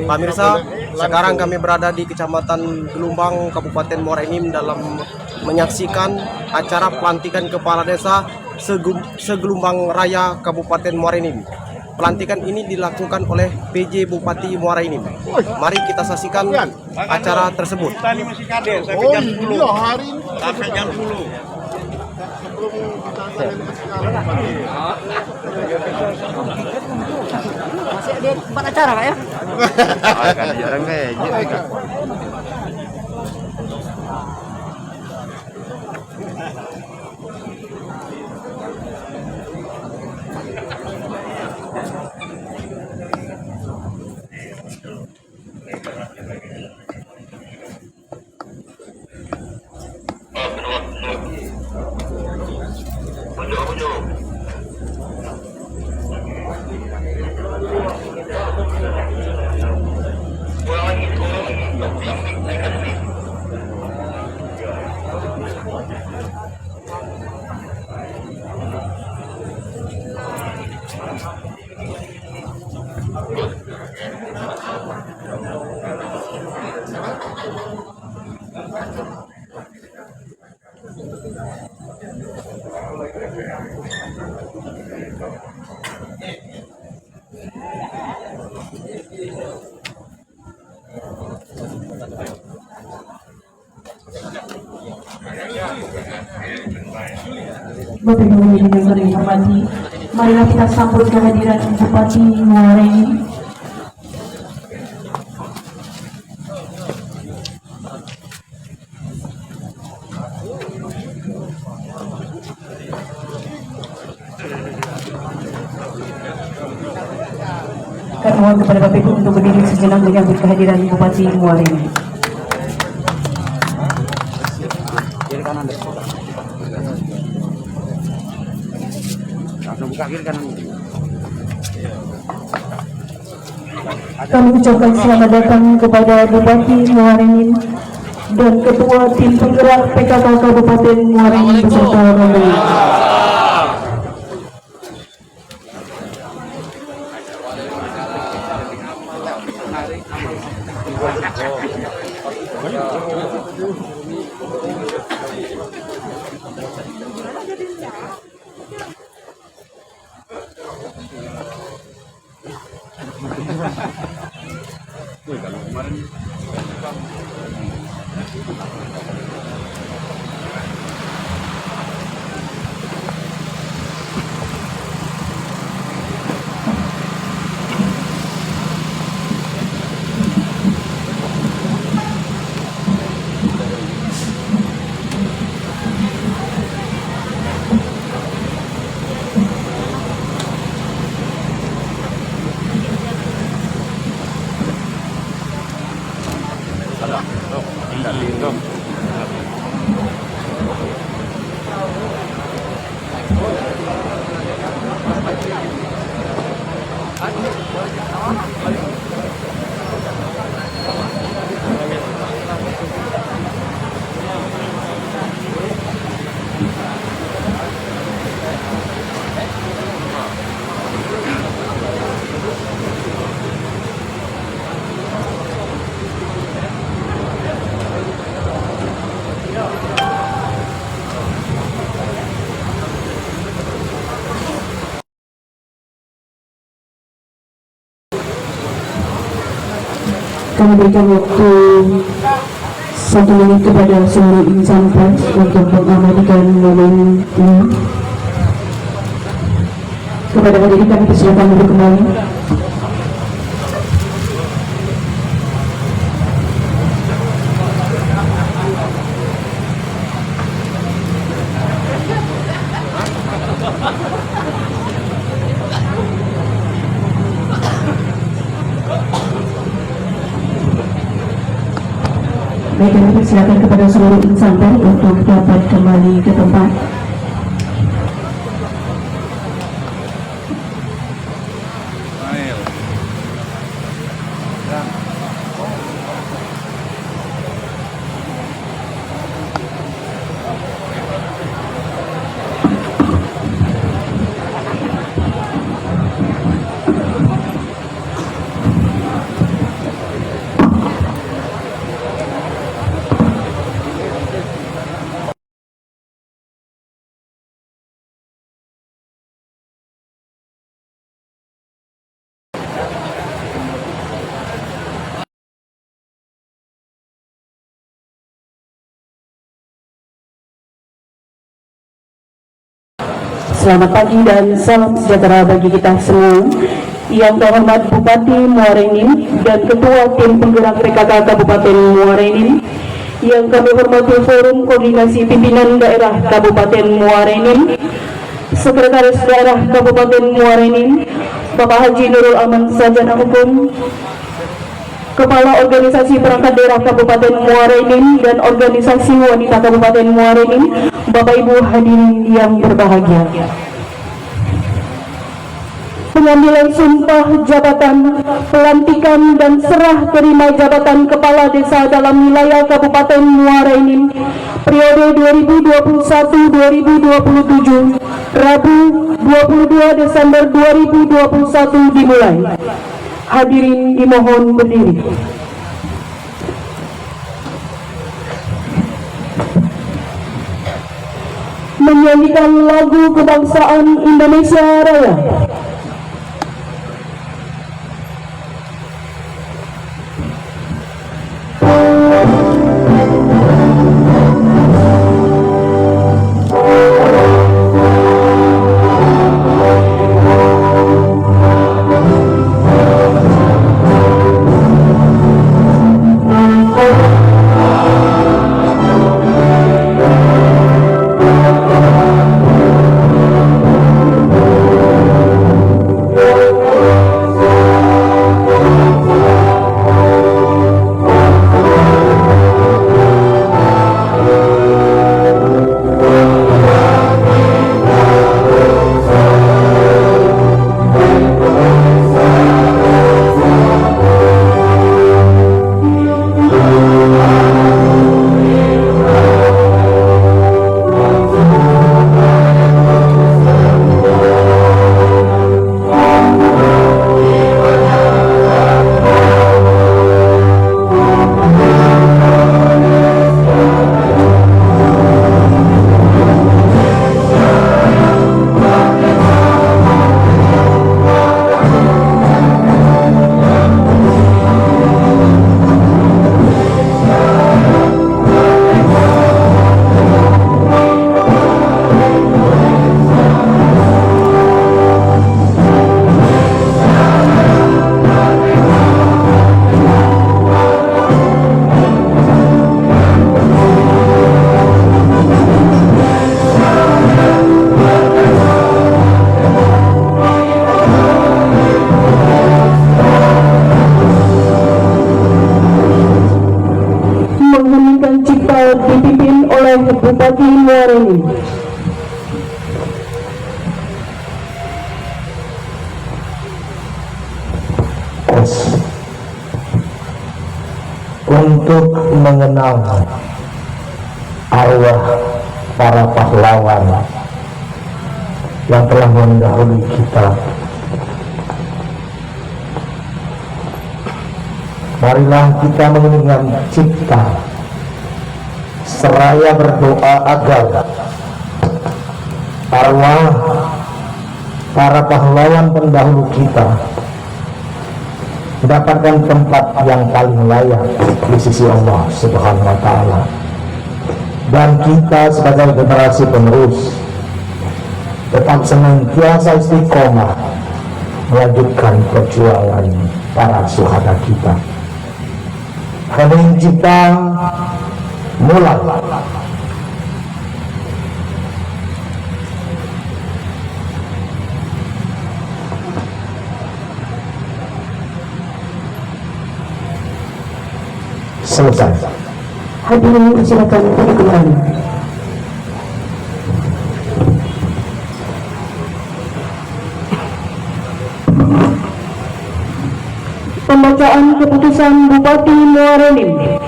Pemirsa, sekarang kami berada di Kecamatan Gelumbang, Kabupaten Muara Enim dalam menyaksikan acara pelantikan Kepala Desa Segelumbang Raya Kabupaten Muara Enim. Pelantikan ini dilakukan oleh PJ Bupati Muara Enim. Mari kita saksikan acara tersebut. Tadi masih kades, sampai jam 10. Hari ini sampai jam 10. Masih ada tempat acara Pak ya? Kan jarang kayak Bapak Ibu yang kami hormati, marilah kita sambut kehadiran Bupati Muara Enim. Kami mohon kepada Bapak Ibu untuk berdiri sejenak menyambut kehadiran Bupati Muara Enim. Kami ucapkan selamat datang kepada Bupati Muara Enim dan Ketua Tim Penggerak PKK Kabupaten Muara Enim beserta rombongan. Kami berikan waktu 1 menit kepada seluruh insan pers untuk mengamatikan momen ini. Kepada hadirin kami persilakan duduk kembali. Baik, kami persilakan kepada seluruh insan pers untuk dapat kembali ke tempat. Selamat pagi dan salam sejahtera bagi kita semua. Yang terhormat Bupati Muara Enim dan Ketua Tim Penggerak PKK Kabupaten Muara Enim, yang kami hormati Forum Koordinasi Pimpinan Daerah Kabupaten Muara Enim, Sekretaris Daerah Kabupaten Muara Enim, Bapak Haji Nurul Aman Sarjana Hukum, Kepala Organisasi Perangkat Daerah Kabupaten Muara Enim dan Organisasi Wanita Kabupaten Muara Enim, Bapak Ibu hadirin yang berbahagia. Pengambilan sumpah jabatan, pelantikan dan serah terima jabatan Kepala Desa dalam wilayah Kabupaten Muara Enim periode 2021-2027 Rabu 22 Desember 2021 dimulai. Hadirin dimohon berdiri. Menyanyikan lagu kebangsaan Indonesia Raya. Dipimpin oleh Bupati Muara Enim. Untuk mengenal arwah para pahlawan yang telah mendahului kita, marilah kita mengingat cipta seraya berdoa agar arwah para pahlawan pendahulu kita mendapatkan tempat yang paling layak di sisi Allah Subhanahu wa Ta'ala, dan kita sebagai generasi penerus tetap senantiasa istiqomah melanjutkan perjuangan para syuhada kita. Hening cipta mulai. Selesai. Hadirin silakan duduk kembali. Pembacaan keputusan Bupati Muara Enim.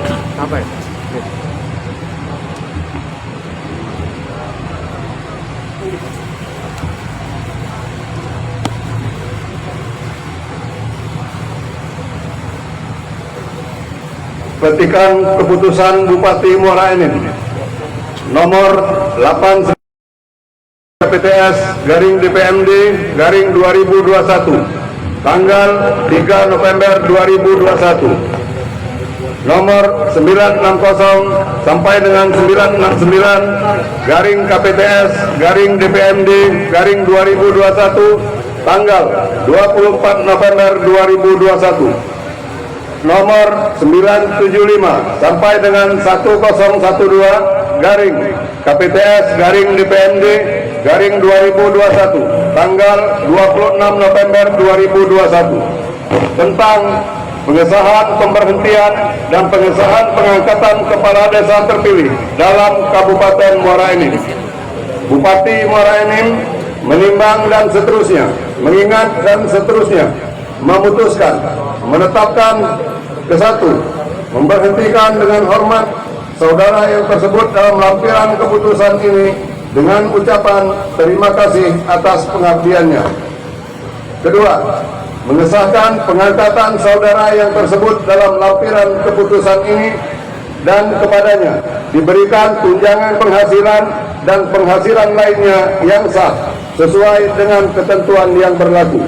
Petikan keputusan Bupati Muara Enim nomor 8 PTS garing DPMD garing 2021 tanggal 3 November 2021 nomor 960 sampai dengan 969 garing KPTS garing DPMD garing 2021 tanggal 24 November 2021, nomor 975 sampai dengan 1012 garing KPTS garing DPMD garing 2021 tanggal 26 November 2021 tentang pengesahan pemberhentian dan pengesahan pengangkatan kepala desa terpilih dalam Kabupaten Muara Enim. Bupati Muara Enim menimbang dan seterusnya, mengingat dan seterusnya, memutuskan, menetapkan ke-1, memberhentikan dengan hormat saudara yang tersebut dalam lampiran keputusan ini dengan ucapan terima kasih atas pengabdiannya. Kedua, mengesahkan pengangkatan saudara yang tersebut dalam lampiran keputusan ini dan kepadanya diberikan tunjangan penghasilan dan penghasilan lainnya yang sah sesuai dengan ketentuan yang berlaku.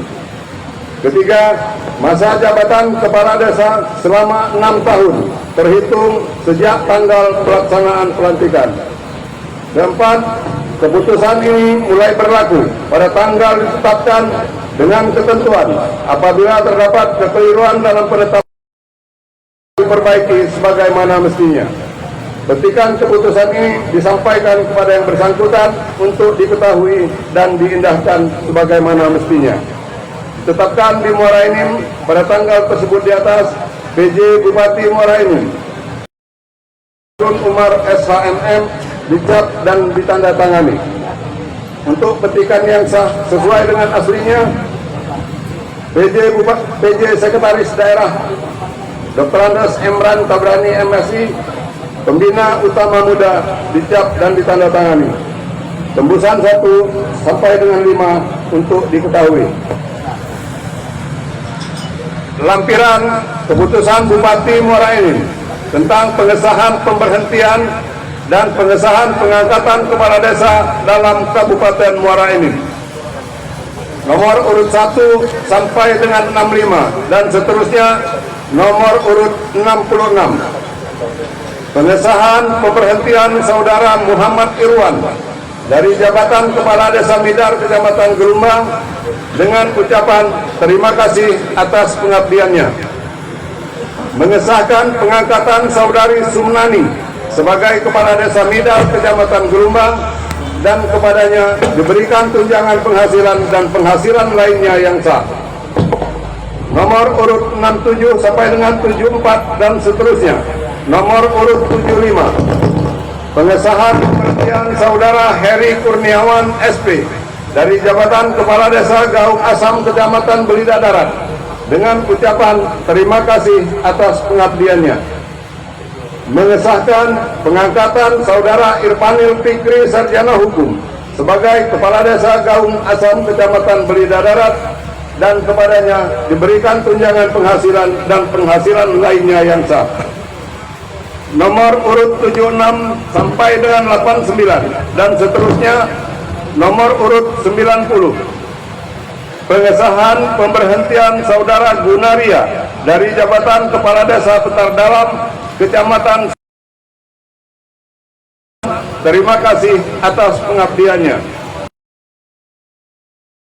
Ketiga, masa jabatan kepala desa selama 6 tahun terhitung sejak tanggal pelaksanaan pelantikan. Keempat, keputusan ini mulai berlaku pada tanggal ditetapkan dengan ketentuan apabila terdapat kekeliruan dalam penetapan diperbaiki sebagaimana mestinya. Petikan keputusan ini disampaikan kepada yang bersangkutan untuk diketahui dan diindahkan sebagaimana mestinya. Ditetapkan di Muara Enim pada tanggal tersebut di atas, PJ Bupati Muara Enim Umar SHMM dicap dan ditandatangani. Untuk petikan yang sah sesuai dengan aslinya, PJ Sekretaris Daerah Dr. Andes Emran Tabrani MSI, Pembina Utama Muda dicap dan ditandatangani. Tembusan 1 sampai dengan 5 untuk diketahui. Lampiran keputusan Bupati Muara Enim tentang pengesahan pemberhentian dan pengesahan pengangkatan kepala desa dalam Kabupaten Muara Enim. Nomor urut 1 sampai dengan 65 dan seterusnya nomor urut 66. Pengesahan pemberhentian saudara Muhammad Irwan dari jabatan Kepala Desa Midar Kecamatan Gelumbang dengan ucapan terima kasih atas pengabdiannya. Mengesahkan pengangkatan saudari Sumnani sebagai Kepala Desa Midar Kecamatan Gelumbang dan kepadanya diberikan tunjangan penghasilan dan penghasilan lainnya yang sah. Nomor urut 67 sampai dengan 74 dan seterusnya. Nomor urut 75. Pengesahan pemberhentian saudara Heri Kurniawan SP dari jabatan Kepala Desa Gaung Asam Kecamatan Belida Darat dengan ucapan terima kasih atas pengabdiannya. Mengesahkan pengangkatan saudara Irfanil Fikri Sarjana Hukum sebagai Kepala Desa Gaung Asam Kecamatan Belida Darat dan kepadanya diberikan tunjangan penghasilan dan penghasilan lainnya yang sah. Nomor urut 76 sampai dengan 89 dan seterusnya nomor urut 90. Pengesahan pemberhentian saudara Gunaria dari jabatan Kepala Desa Petar Dalam Kecamatan. Terima kasih atas pengabdiannya.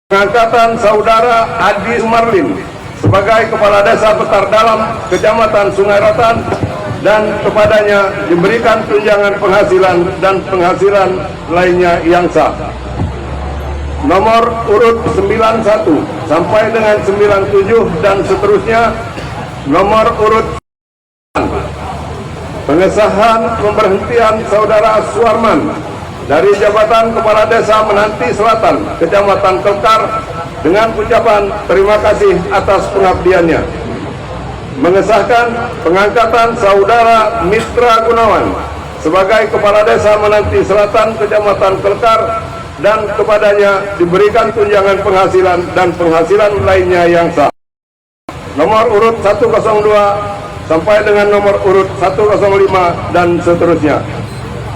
Pengangkatan saudara Adi Sumarlin sebagai Kepala Desa Petar Dalam Kecamatan Sungai Rotan dan kepadanya diberikan tunjangan penghasilan dan penghasilan lainnya yang sah. Nomor urut 91 sampai dengan 97 dan seterusnya nomor urut. Pengesahan pemberhentian saudara Suarman dari jabatan Kepala Desa Menanti Selatan Kecamatan Kelkar dengan ucapan terima kasih atas pengabdiannya. Mengesahkan pengangkatan saudara Mitra Gunawan sebagai Kepala Desa Menanti Selatan Kecamatan Kelkar dan kepadanya diberikan tunjangan penghasilan dan penghasilan lainnya yang sah. Nomor urut 102 sampai dengan nomor urut 105 dan seterusnya.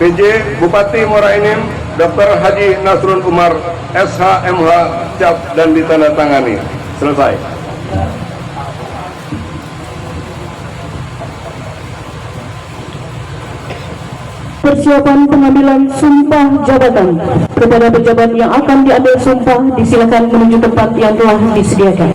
PJ Bupati Muara Enim Dr. Haji Nasrul Umar SHMH cap dan ditandatangani. Selesai. persiapan pengambilan sumpah jabatan. Kepada pejabat yang akan diambil sumpah, disilakan menuju tempat yang telah disediakan.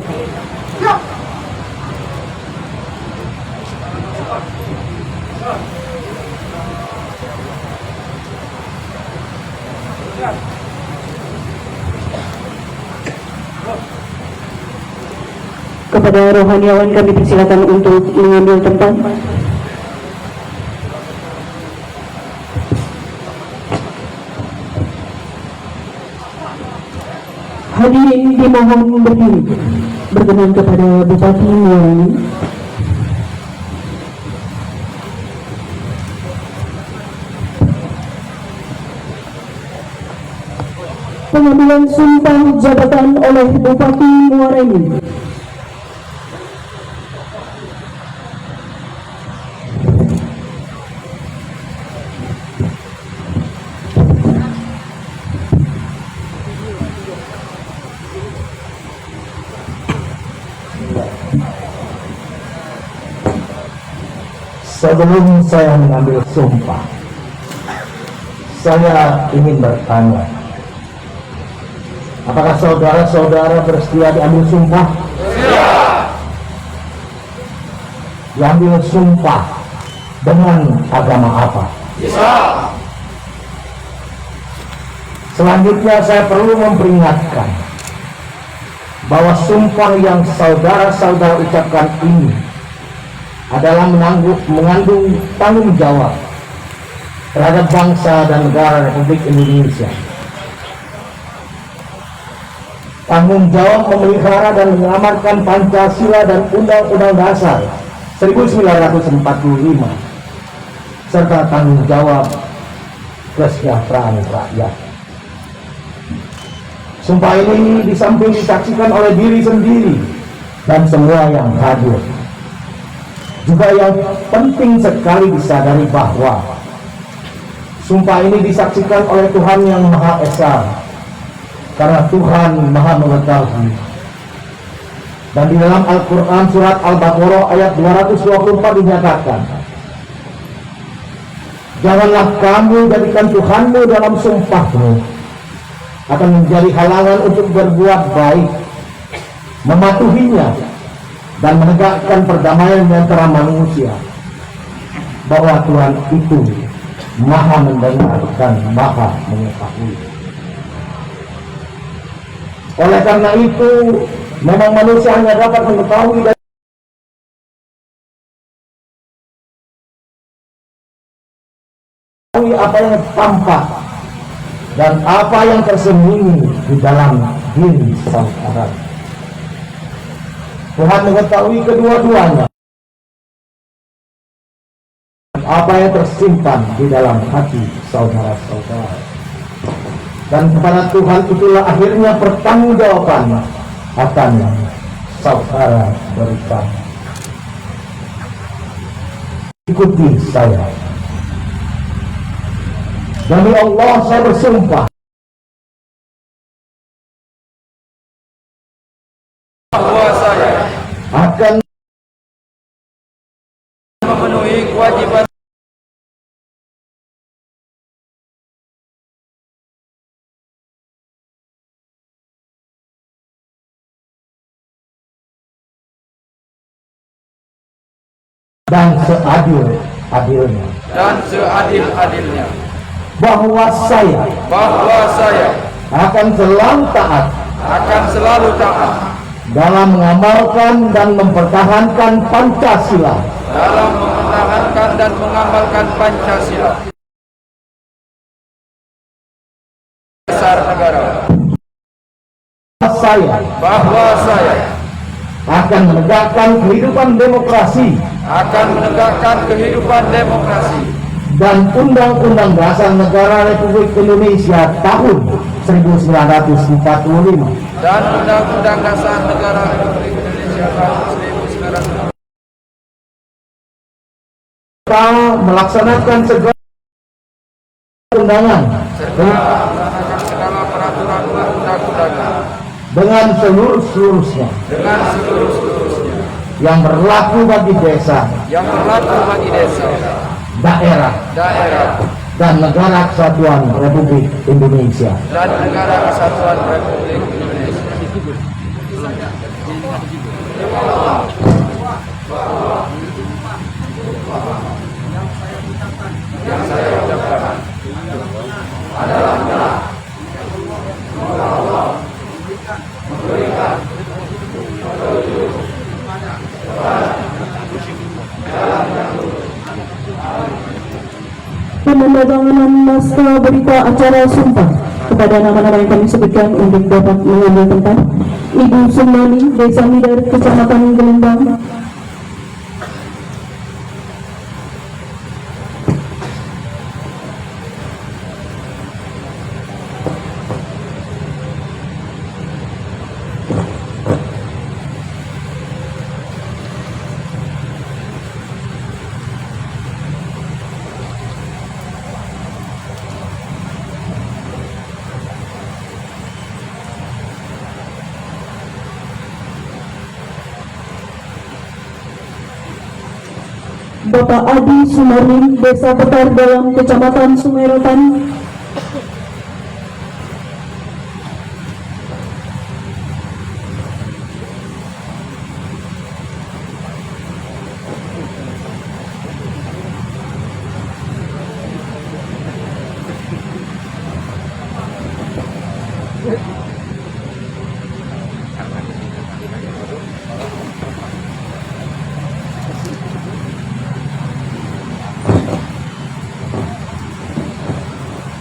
Kepada rohaniawan kami persilakan untuk mengambil tempat. Hadirin dimohon berdiri. Berkenan kepada Bupati Muara Enim. Pengambilan sumpah jabatan oleh Bupati Muara Enim. Sebelum saya mengambil sumpah, saya ingin bertanya, apakah saudara-saudara bersedia diambil sumpah? Siap. Diambil sumpah dengan agama apa? Islam. Selanjutnya saya perlu memperingatkan bahwa sumpah yang saudara-saudara ucapkan ini adalah mengandung tanggung jawab terhadap bangsa dan negara Republik Indonesia. Tanggung jawab memelihara dan menyelamatkan Pancasila dan Undang-Undang Dasar 1945, serta tanggung jawab kesejahteraan rakyat. Sumpah ini di samping disaksikan oleh diri sendiri dan semua yang hadir, juga yang penting sekali disadari bahwa sumpah ini disaksikan oleh Tuhan yang Maha Esa, karena Tuhan Maha mengetahui. Dan di dalam Al-Quran surat Al-Baqarah ayat 224 dinyatakan, janganlah kamu jadikan Tuhanmu dalam sumpahmu akan menjadi halangan untuk berbuat baik, mematuhinya, dan menegakkan perdamaian di antara manusia, bahwa Tuhan itu Maha mendengar dan Maha mengetahui. Oleh karena itu, memang manusia hanya dapat mengetahui dari apa yang tampak dan apa yang tersembunyi di dalam diri saudara. Tuhan mengetahui kedua-duanya, apa yang tersimpan di dalam hati saudara-saudara. Dan kepada Tuhan itulah akhirnya pertanggungjawaban akan saudara berikan. Ikuti saya. Demi Allah saya bersumpah bahwa saya akan memenuhi kewajiban dan seadil-adilnya bahwa saya akan selalu taat dalam mengamalkan dan mempertahankan Pancasila dasar negara. Bahwa saya akan menegakkan kehidupan demokrasi dan Undang-Undang Dasar Negara Republik Indonesia tahun 1945 dan Undang-Undang Dasar Negara Republik Indonesia tahun 1945 serta melaksanakan segala undangan segala peraturan undang-undangan dengan seluruh-seluruhnya yang berlaku bagi desa, daerah, dan Negara Kesatuan Republik Indonesia. dan Negara Kesatuan Republik Indonesia. Yang saya ucapkan adalah Allah memberikan petunjuk Penandatanganan naskah berita acara sumpah kepada nama-nama yang kami sebutkan untuk dapat mengambil tempat. Ibu Sumani, Desa Midar, Kecamatan Gelembang. Bapak Adi Sumarni, Desa Petar Dalam, Kecamatan Sumerotan.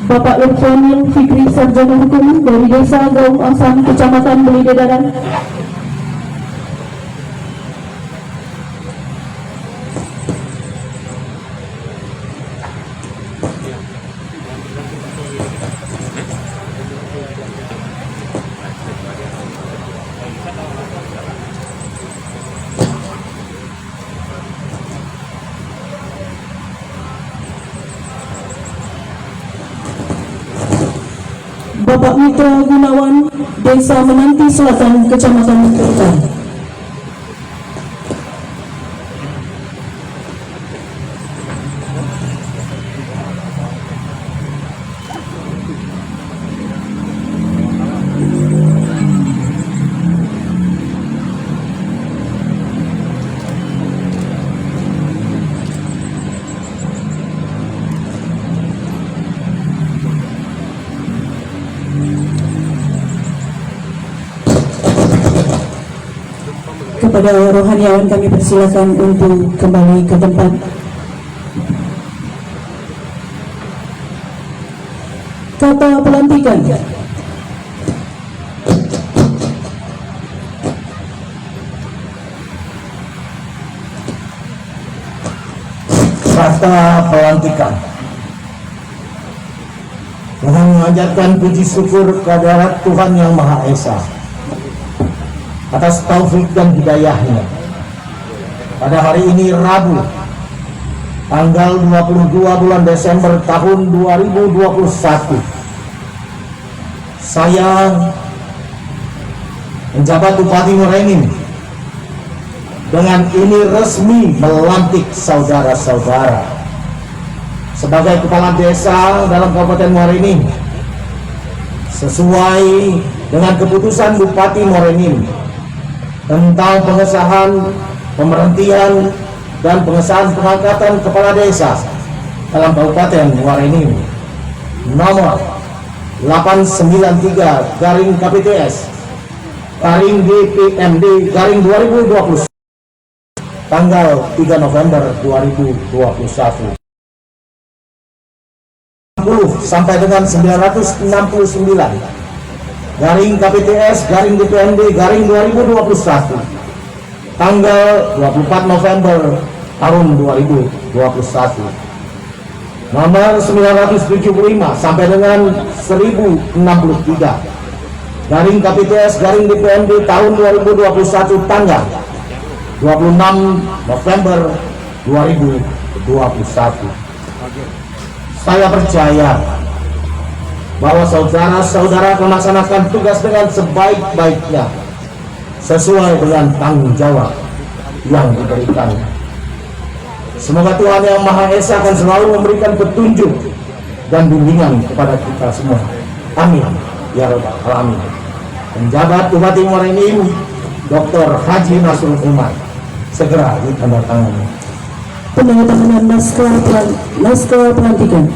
Bapak Irfanil Fikri, Sarjana Hukum dari Desa Gaung Asam, Kecamatan Belidedaran. Bapak Mitra Gunawan, Desa Menanti Selatan, Kecamatan Kertan. Kepada rohaniawan kami persilakan untuk kembali ke tempat. Kata pelantikan. Kata pelantikan. Tuhan mengajarkan puji syukur kehadirat Tuhan Yang Maha Esa atas taufik dan hidayahnya. Pada hari ini Rabu, tanggal 22 bulan Desember tahun 2021, saya menjabat Bupati Muara Enim dengan ini resmi melantik saudara-saudara sebagai kepala desa dalam Kabupaten Muara Enim sesuai dengan keputusan Bupati Muara Enim tentang pengesahan, pemberhentian, dan pengesahan pengangkatan kepala desa dalam Kabupaten Muara Enim nomor 893/KPTS/DPMD/2020 tanggal 3 November 2021 sampai dengan 999/KPTS/DPMD/2021 tanggal 24 November tahun 2021 nomor 975 sampai dengan 1063/KPTS/DPMD tahun 2021 tanggal 26 November 2021. Saya percaya bahwa saudara-saudara melaksanakan tugas dengan sebaik-baiknya sesuai dengan tanggung jawab yang diberikan. Semoga Tuhan Yang Maha Esa akan selalu memberikan petunjuk dan bimbingan kepada kita semua. Amin ya rabbal alamin. Penjabat Bupati Muara Enim Dr. Haji Nasrul Umar segera ditandatangani. Penandatanganan naskah pelantikan.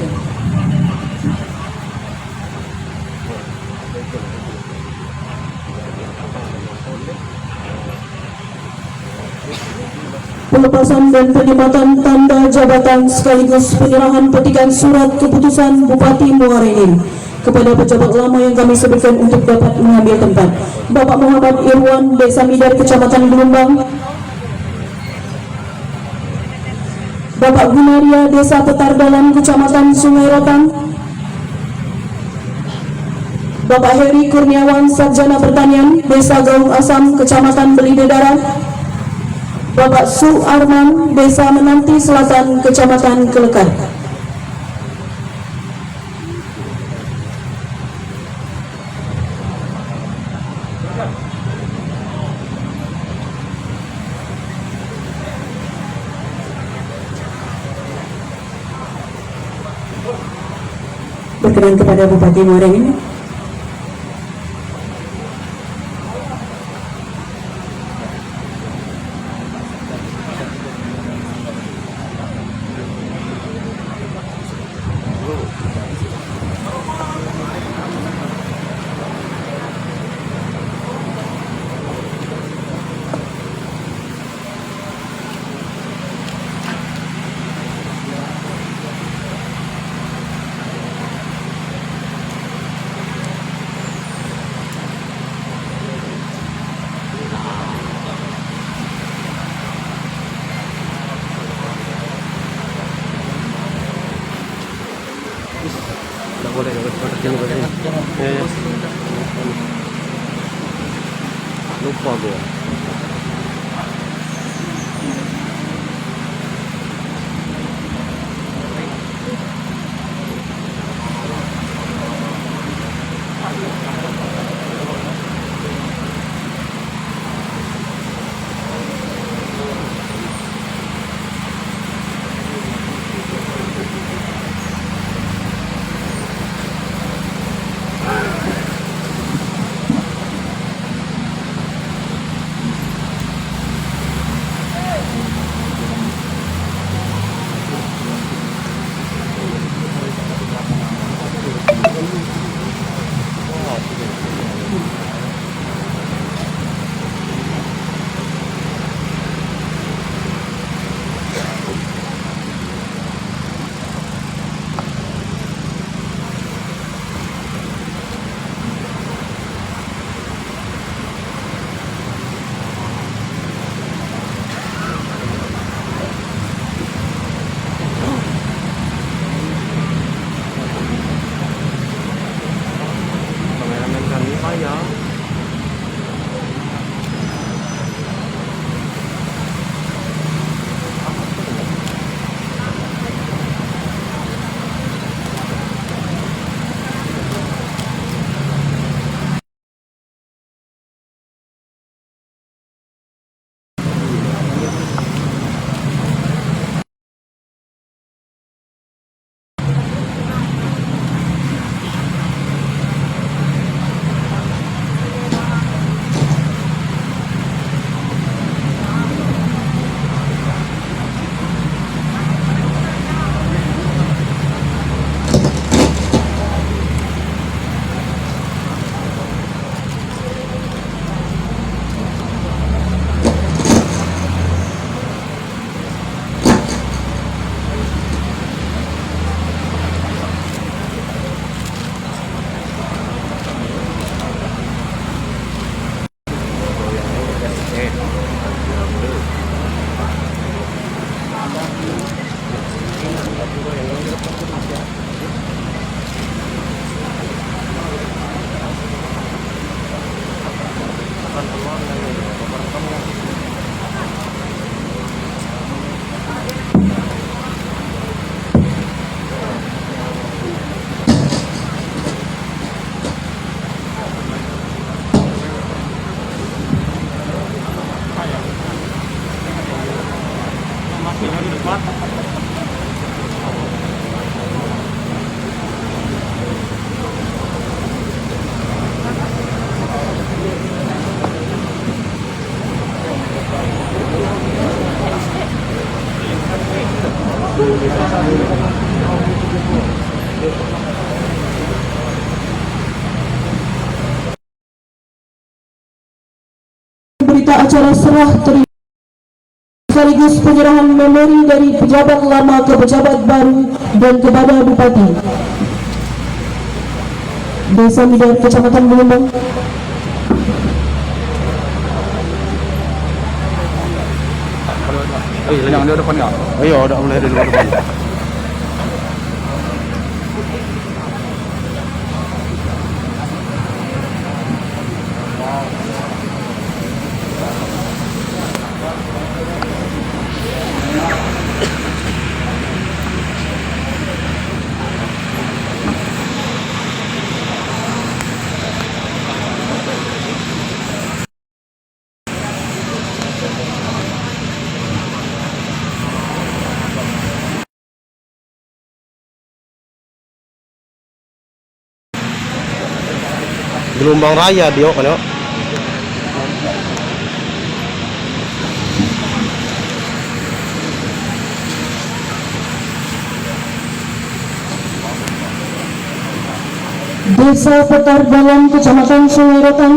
Pelepasan dan penyematan tanda jabatan sekaligus penyerahan petikan surat keputusan Bupati Muara Enim kepada pejabat lama yang kami sebutkan untuk dapat mengambil tempat. Bapak Muhammad Irwan, Desa Midar, Kecamatan Gelombang. Bapak Gunaria, Desa Petar Dalam, Kecamatan Sungai Rotan. Bapak Heri Kurniawan, Sarjana Pertanian, Desa Gaung Asam, Kecamatan Belidedara. Bapak Su Arman, Desa Menanti Selatan, Kecamatan Kelekar. Berkenan kepada Bupati Muara Enim. Lupa gue. Berita acara serah terima sekaligus penyerahan memori dari pejabat lama ke pejabat baru dan kepada Bupati Desa Midar, Kecamatan Gelombang. Yang di depan nggak? Ayo, udah mulai dari luar depan. Gelombang Raya dia kan ya. Desa Petar Dalam, Kecamatan Sungai Rotan.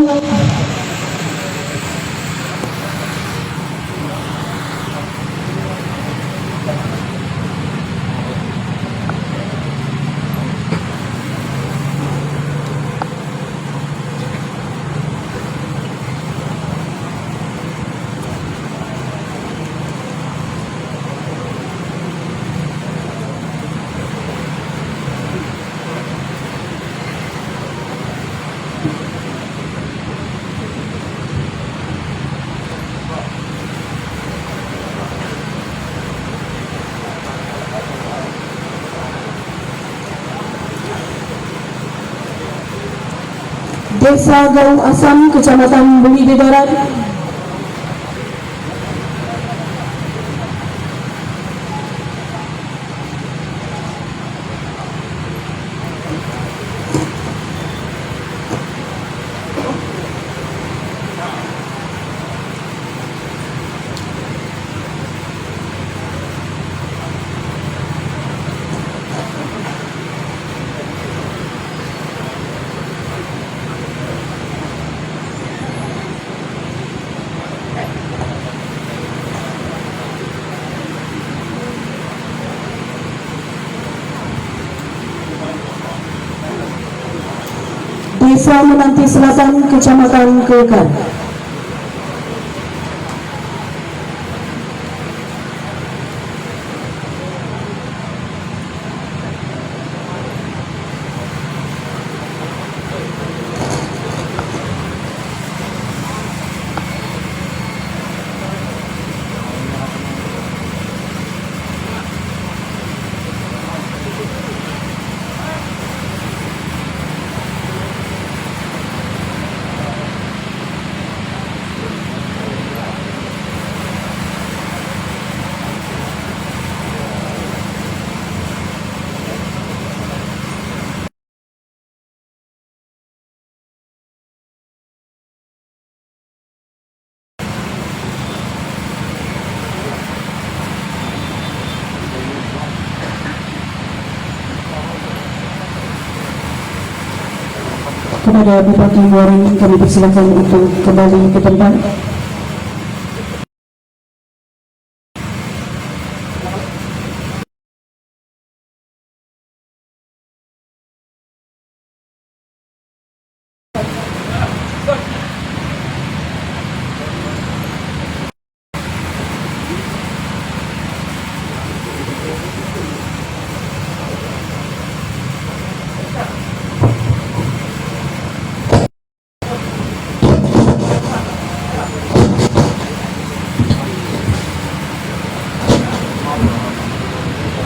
Desa Gaung Asam, Kecamatan Bumi Barat. Desa Menanti Selatan, Kecamatan Kelekar. Kepada Bupati Muarani kami persilakan untuk kembali ke tempat.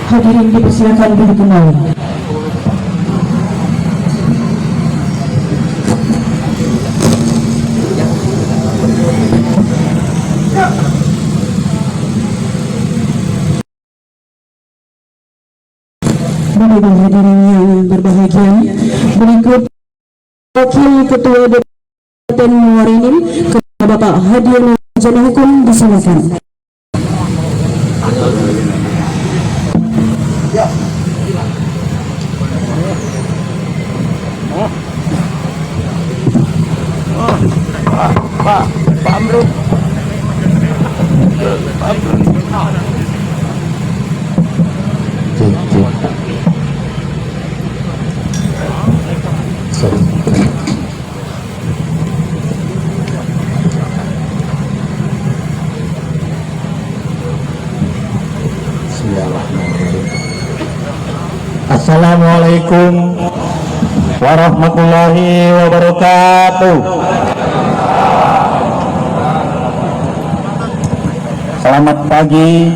Hadirin dipersilakan duduk kembali. Bapak hadirin yang berbahagia, berikut Wakil Ketua Kabupaten Muarani, Bapak Hadir Sarjana Hukum, disilakan. Assalamualaikum warahmatullahi wabarakatuh. Selamat pagi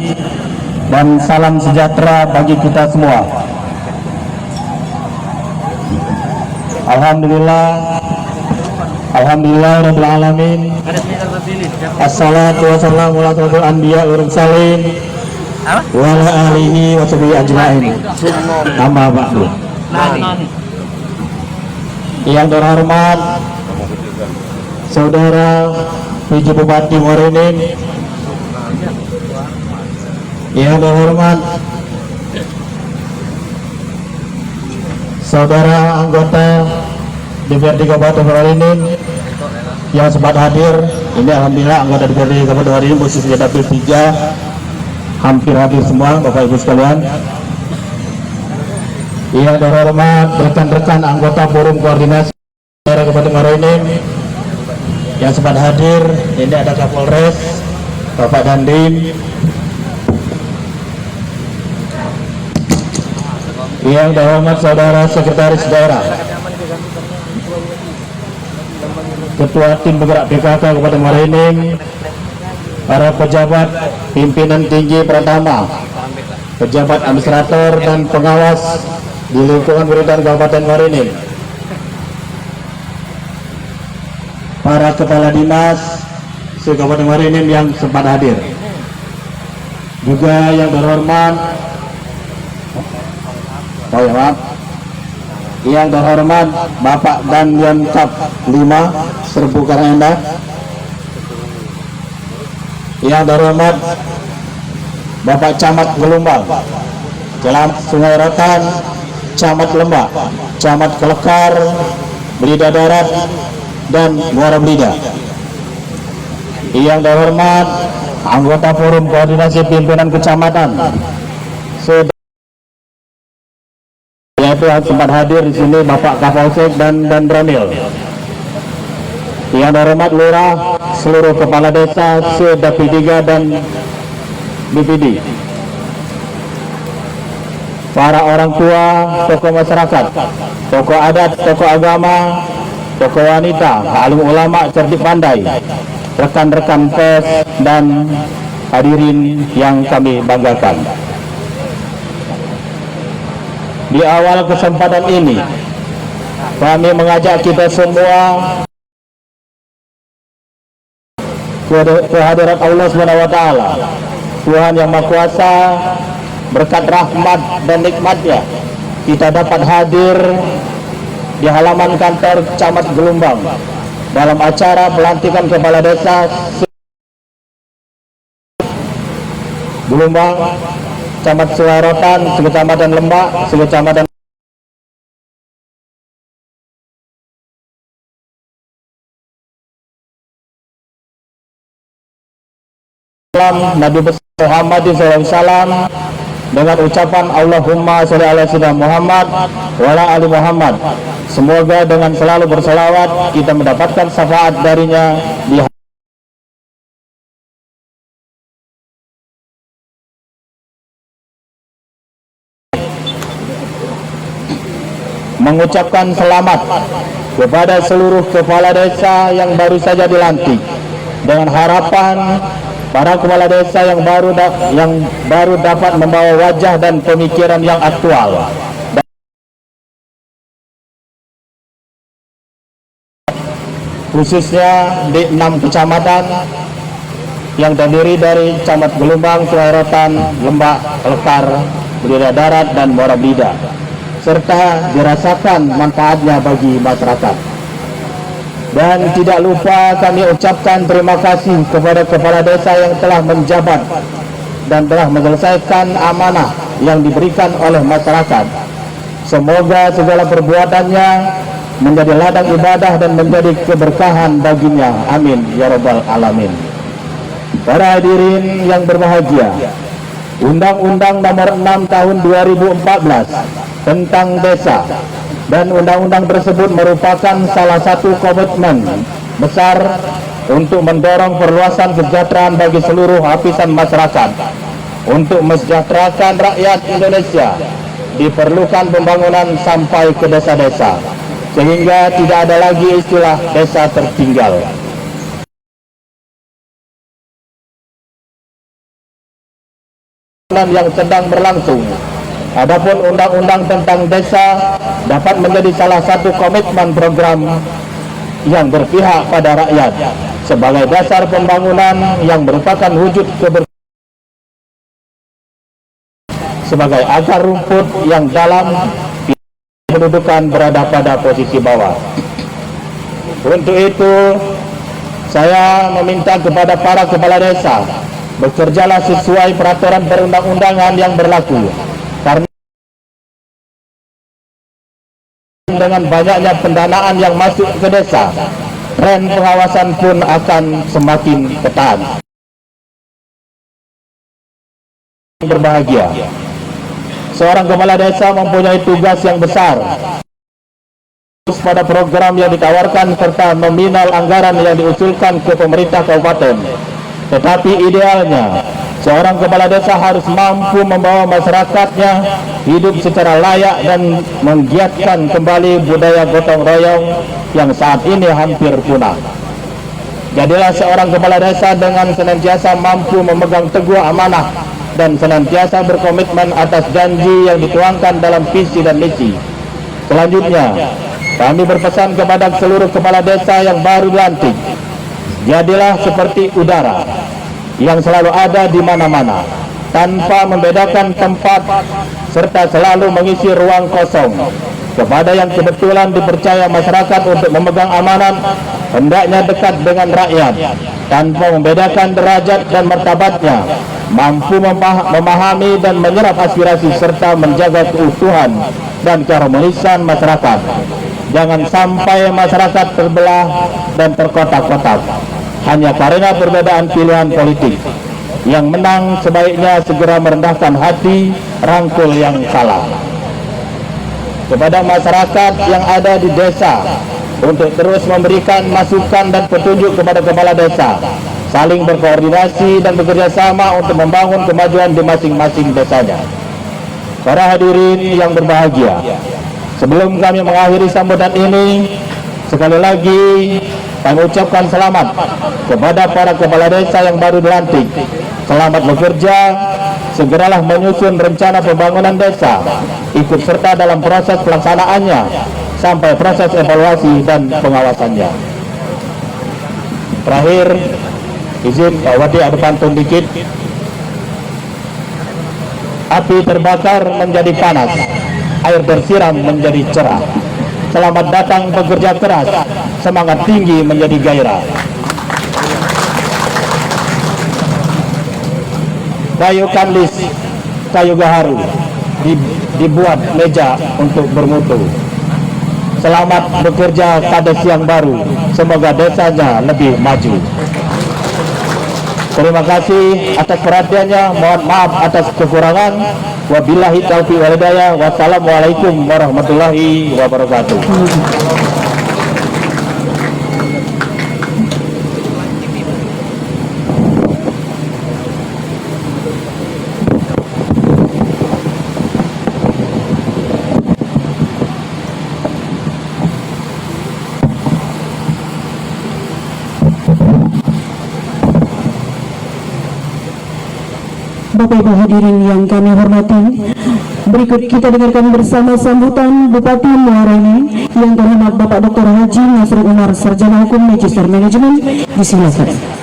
dan salam sejahtera bagi kita semua. Alhamdulillah rabbil alamin. Assalatu wassalamu ala asyrofil anbiya wal mursalin wa ala alihi wa sahbihi ajmain. Amma ba'du. Yang terhormat Saudara PJ Bupati Muara Enim, yang terhormat Saudara anggota DPRD Kabupaten Muara Enim yang sempat hadir. Ini alhamdulillah anggota DPRD Kabupaten Muara Enim khususnya dapil 3 hampir hadir semua Bapak Ibu sekalian. Yang terhormat rekan-rekan anggota Forum Koordinasi Daerah Kabupaten Muara Enim yang sempat hadir. Ini ada Kapolres, Bapak Dandim, yang terhormat Saudara Sekretaris Daerah, Ketua Tim Penggerak PKK Kabupaten Muara Enim, para pejabat pimpinan tinggi pertama, pejabat administrator dan pengawas di lingkungan pemerintahan Kabupaten Muara Enim, para kepala dinas se-Kabupaten Muara Enim yang sempat hadir, juga yang terhormat yang terhormat Bapak Dandian Kap 5 Serbu Karangendah, yang terhormat Bapak Camat Gelombang, Camat Sungai Rotan, Camat Lembak, Camat Kelekar, Belida Darat, dan Muara Belida. Yang terhormat anggota Forum Koordinasi Pimpinan Kecamatan, yaitu sempat hadir di sini Bapak Kapolsek dan Ranil. Yang terhormat Lurah, seluruh kepala desa se-Dapil 3 dan BPD, para orang tua, tokoh masyarakat, tokoh adat, tokoh agama, tokoh wanita, alim ulama cerdik pandai, rekan-rekan pers dan hadirin yang kami banggakan. Di awal kesempatan ini, kami mengajak kita semua kehadirat Allah SWT, Tuhan yang Maha Kuasa. Berkat rahmat dan nikmatnya, kita dapat hadir di halaman kantor Camat Gelombang dalam acara pelantikan kepala desa Gelombang, Camat Sungai Rotan, Sekecamatan Lembak, Sekecamatan Nabi Muhammad SAW dengan ucapan Allahumma sholli ala sayyidina Muhammad wa ala ali Muhammad. Semoga dengan selalu berselawat kita mendapatkan syafaat darinya di mengucapkan selamat kepada seluruh kepala desa yang baru saja dilantik, dengan harapan para kepala desa yang baru dapat membawa wajah dan pemikiran yang aktual, khususnya di 6 kecamatan yang terdiri dari Camat Gelombang, Sungai Rotan, Lembak, Kelekar, Belida Darat, dan Muara Belida, serta dirasakan manfaatnya bagi masyarakat. Dan tidak lupa kami ucapkan terima kasih kepada kepala desa yang telah menjabat dan telah menyelesaikan amanah yang diberikan oleh masyarakat. Semoga segala perbuatannya menjadi ladang ibadah dan menjadi keberkahan baginya. Amin ya rabbal alamin. Para hadirin yang berbahagia, Undang-Undang Nomor 6 Tahun 2014 tentang Desa dan undang-undang tersebut merupakan salah satu komitmen besar untuk mendorong perluasan kesejahteraan bagi seluruh lapisan masyarakat. Untuk mesejahterakan rakyat Indonesia diperlukan pembangunan sampai ke desa-desa, sehingga tidak ada lagi istilah desa tertinggal. Yang sedang berlangsung, adapun undang-undang tentang desa dapat menjadi salah satu komitmen program yang berpihak pada rakyat sebagai dasar pembangunan yang merupakan wujud sebagai akar rumput yang dalam kedudukan berada pada posisi bawah. Untuk itu, saya meminta kepada para kepala desa bekerjalah sesuai peraturan perundang-undangan yang berlaku, karena dengan banyaknya pendanaan yang masuk ke desa, tren pengawasan pun akan semakin ketat. Berbahagia, seorang kepala desa mempunyai tugas yang besar pada program yang ditawarkan serta nominal anggaran yang diusulkan ke pemerintah kabupaten. Tetapi idealnya, seorang kepala desa harus mampu membawa masyarakatnya hidup secara layak dan menggiatkan kembali budaya gotong royong yang saat ini hampir punah. Jadilah seorang kepala desa dengan senantiasa mampu memegang teguh amanah dan senantiasa berkomitmen atas janji yang dituangkan dalam visi dan misi. Selanjutnya, kami berpesan kepada seluruh kepala desa yang baru dilantik, jadilah seperti udara yang selalu ada di mana-mana, tanpa membedakan tempat, serta selalu mengisi ruang kosong. Kepada yang kebetulan dipercaya masyarakat untuk memegang amanat, hendaknya dekat dengan rakyat, tanpa membedakan derajat dan martabatnya, mampu memahami dan menyerap aspirasi serta menjaga keutuhan dan keharmonisan masyarakat. Jangan sampai masyarakat terbelah dan terkotak-kotak hanya karena perbedaan pilihan politik. Yang menang sebaiknya segera merendahkan hati, rangkul yang salah. Kepada masyarakat yang ada di desa, untuk terus memberikan masukan dan petunjuk kepada kepala desa, saling berkoordinasi dan bekerja sama untuk membangun kemajuan di masing-masing desanya. Para hadirin yang berbahagia, sebelum kami mengakhiri sambutan ini, sekali lagi kami ucapkan selamat kepada para kepala desa yang baru dilantik. Selamat bekerja, segeralah menyusun rencana pembangunan desa, ikut serta dalam proses pelaksanaannya sampai proses evaluasi dan pengawasannya. Terakhir, izin Pak Wati ada pantun dikit. Api terbakar menjadi panas, air tersiram menjadi cerah. Selamat datang bekerja keras, semangat tinggi menjadi gairah. Kayu kandis, kayu gaharu, dibuat meja untuk bermutu. Selamat bekerja kades yang baru, semoga desanya lebih maju. Terima kasih atas perhatiannya, mohon maaf atas kekurangan. Wabillahi taufiq wal hidayah. Wassalamualaikum warahmatullahi wabarakatuh. Bapak Ibu hadirin yang kami hormati, berikut kita dengarkan bersama sambutan Bupati Muara Enim yang terhormat Bapak Dr. Haji Nasrul Umar, Sarjana Hukum Magister Manajemen. Disilakan.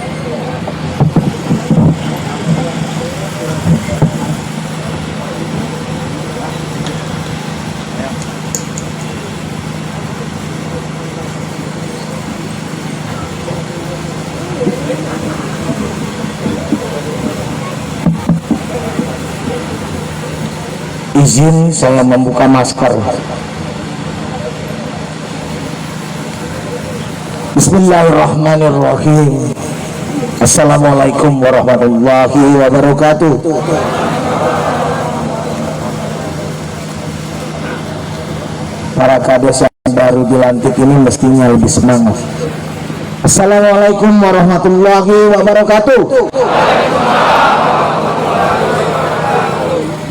Izin saya membuka masker. Bismillahirrahmanirrahim. Assalamualaikum warahmatullahi wabarakatuh. Para kades yang baru dilantik ini mestinya lebih semangat. Assalamualaikum warahmatullahi wabarakatuh.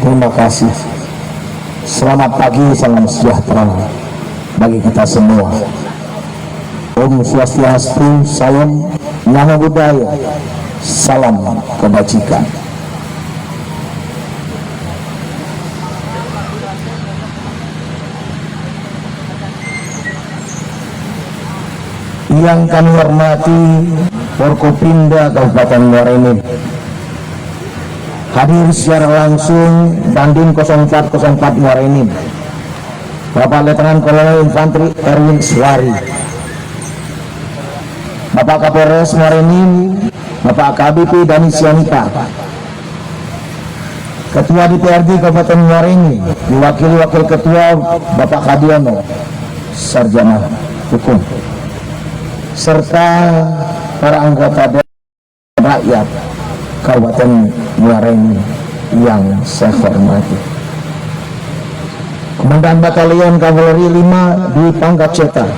Terima kasih. Selamat pagi, salam sejahtera bagi kita semua. Om Swastiastu, salam nama budaya, salam kebajikan. Yang kami hormati Forkopimda Kabupaten Muara Enim, hadir secara langsung Dandim 0404 Muara Enim, Bapak Letnan Kolonel Infanteri Erwin Suwari, Bapak Kapolres Muara Enim, Bapak KBP Dani Sianita, Ketua DPRD Kabupaten Muara Enim, diwakili Wakil Ketua Bapak Kadiono, Sarjana Hukum, serta para anggota rakyat Kabupaten Muara Enim yang saya hormati. Komandan Batalion Kavaleri 5 di Pangkat Ceta,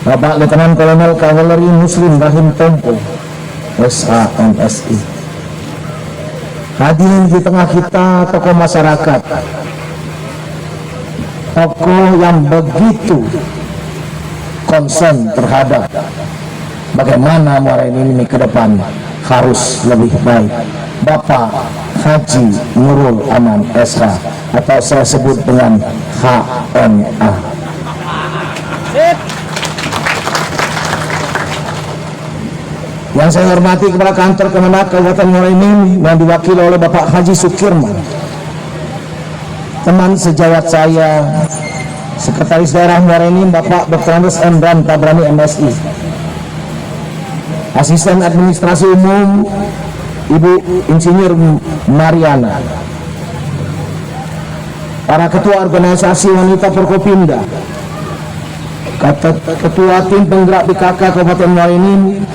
Bapak Letnan Kolonel Kavaleri Muslim Rahim Tempo, SAMSI. Hadir di tengah kita tokoh masyarakat, tokoh yang begitu concern terhadap bagaimana Muara Enim ini ke depan harus lebih baik. Bapak Haji Nurul Aman SH, atau saya sebut dengan HNA. Yang saya hormati Kepala Kantor Kemenak Kabupaten Muara Enim yang diwakili oleh Bapak Haji Sukirman, teman sejawat saya Sekretaris Daerah Muara Enim Bapak Dr. Andes Endran Tabrani MSI, Asisten Administrasi Umum Ibu Insinyur Mariana, para Ketua Organisasi Wanita Forkopimda, Ketua Tim Penggerak PKK Kabupaten Muara Enim,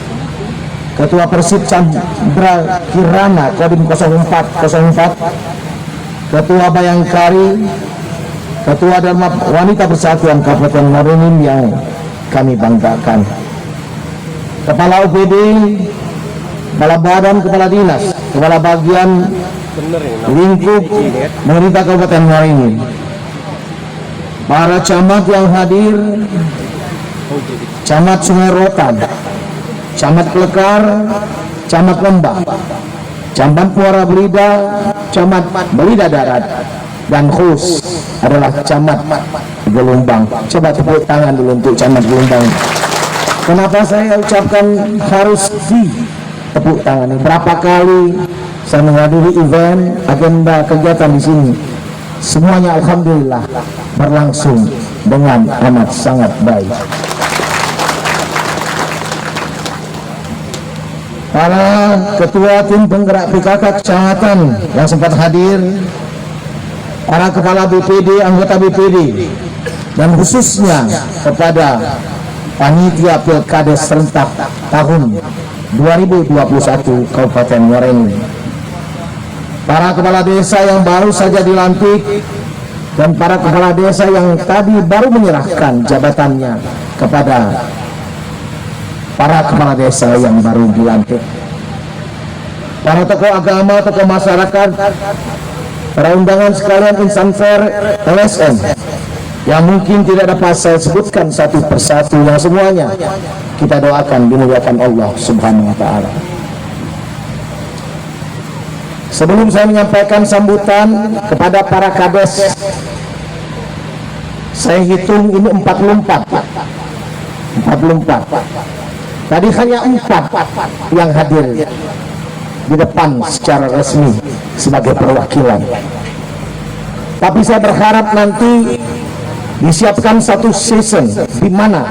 Ketua Persib Chandra Kirana Kodim 0404, Ketua Bayangkari, Ketua Dharma Wanita Persatuan Kabupaten Muara Enim yang kami banggakan, Kepala UPD, Kepala Badan, Kepala Dinas, Kepala Bagian Lingkup Pemerintah Kabupaten Muara Enim, para camat yang hadir, Camat Sungai Rotan, Camat Klekar, Camat Lembah, Camat Muara Belida, Camat Belida Darat, dan khusus adalah Camat Gelombang. Coba tepuk tangan dulu untuk Camat Gelombang. Kenapa saya ucapkan harus di tepuk tangan? Berapa kali saya menghadiri event, agenda kegiatan di sini, semuanya alhamdulillah berlangsung dengan amat sangat baik. Para Ketua Tim Penggerak PKK Kecamatan yang sempat hadir, para Kepala BPD, anggota BPD, dan khususnya kepada Panitia Pilkades Serentak tahun 2021 Kabupaten Muara Enim, para kepala desa yang baru saja dilantik, dan para kepala desa yang tadi baru menyerahkan jabatannya kepada para kepala desa yang baru dilantik, para tokoh agama, tokoh masyarakat, para undangan sekalian, insan fair, LSM yang mungkin tidak dapat saya sebutkan satu persatu, yang semuanya kita doakan dimuliakan Allah Subhanahu wa Ta'ala. Sebelum saya menyampaikan sambutan kepada para kades, saya hitung ini 44. Tadi hanya 4 yang hadir di depan secara resmi sebagai perwakilan. Tapi saya berharap nanti disiapkan satu season di mana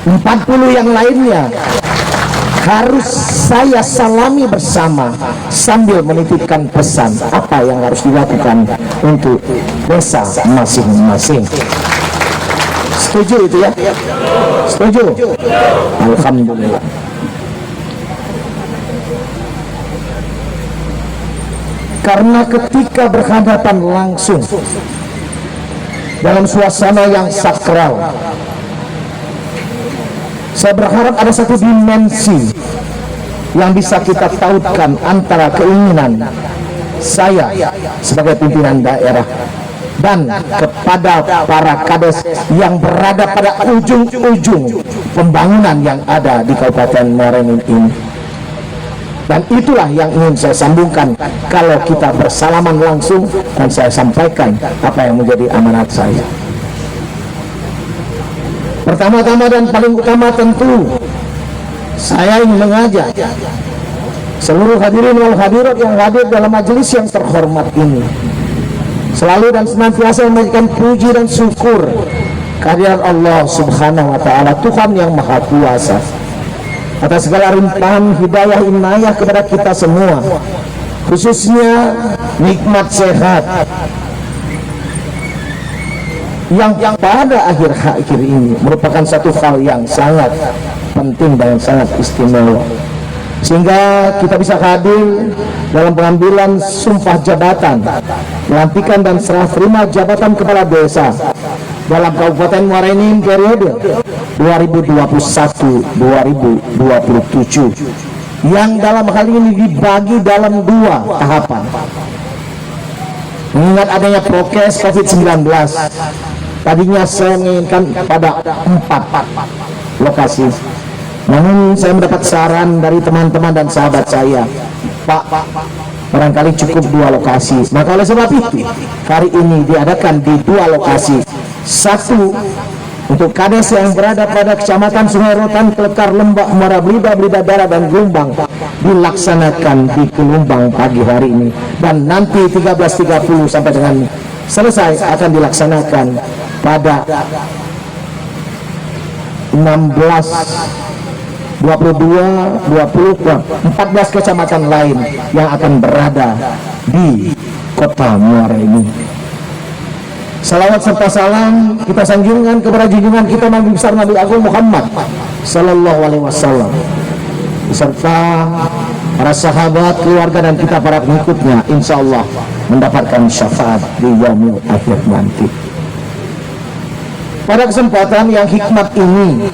40 yang lainnya harus saya salami bersama sambil menitipkan pesan apa yang harus dilakukan untuk desa masing-masing. Setuju itu ya? Setuju? Alhamdulillah. karena ketika berhadapan langsung dalam suasana yang sakral, saya berharap ada satu dimensi yang bisa kita tautkan antara keinginan saya sebagai pimpinan daerah dan kepada para kades yang berada pada ujung-ujung pembangunan yang ada di Kabupaten Muara Enim ini. Dan itulah yang ingin saya sambungkan kalau kita bersalaman langsung, dan saya sampaikan apa yang menjadi amanat saya. Pertama-tama dan paling utama tentu saya ingin mengajak seluruh hadirin wal hadirat yang hadir dalam majelis yang terhormat ini selalu dan senantiasa memberikan puji dan syukur kehadirat Allah Subhanahu wa Ta'ala, Tuhan yang Maha Kuasa, atas segala limpahan hidayah inayah kepada kita semua, khususnya nikmat sehat yang pada akhir ini merupakan satu hal yang sangat penting dan sangat istimewa, sehingga kita bisa hadir dalam pengambilan sumpah jabatan, pelantikan dan serah terima jabatan kepala desa dalam Kabupaten Muara Enim periode 2021-2027 yang dalam hal ini dibagi dalam 2 tahapan. Mengingat adanya prokes COVID-19, tadinya saya menginginkan pada 4 lokasi, namun saya mendapat saran dari teman-teman dan sahabat saya, Pak, barangkali cukup 2 lokasi. Maka oleh sebab itu hari ini diadakan di 2 lokasi. Satu untuk kades yang berada pada Kecamatan Sungai Rotan, Klekar, Lembak, Muara Blida, Blidadara dan Gelombang dilaksanakan di Gelombang pagi hari ini, dan nanti 13.30 sampai dengan selesai akan dilaksanakan pada 16, 22, 20, 14 kecamatan lain yang akan berada di kota Muara ini. Salawat serta salam kita sanjungkan kepada junjungan kita Nabi besar Nabi Agung Muhammad Sallallahu Alaihi Wasallam beserta para sahabat, keluarga dan kita para pengikutnya, insya Allah mendapatkan syafaat di yaumil akhir nanti. Pada kesempatan yang hikmat ini,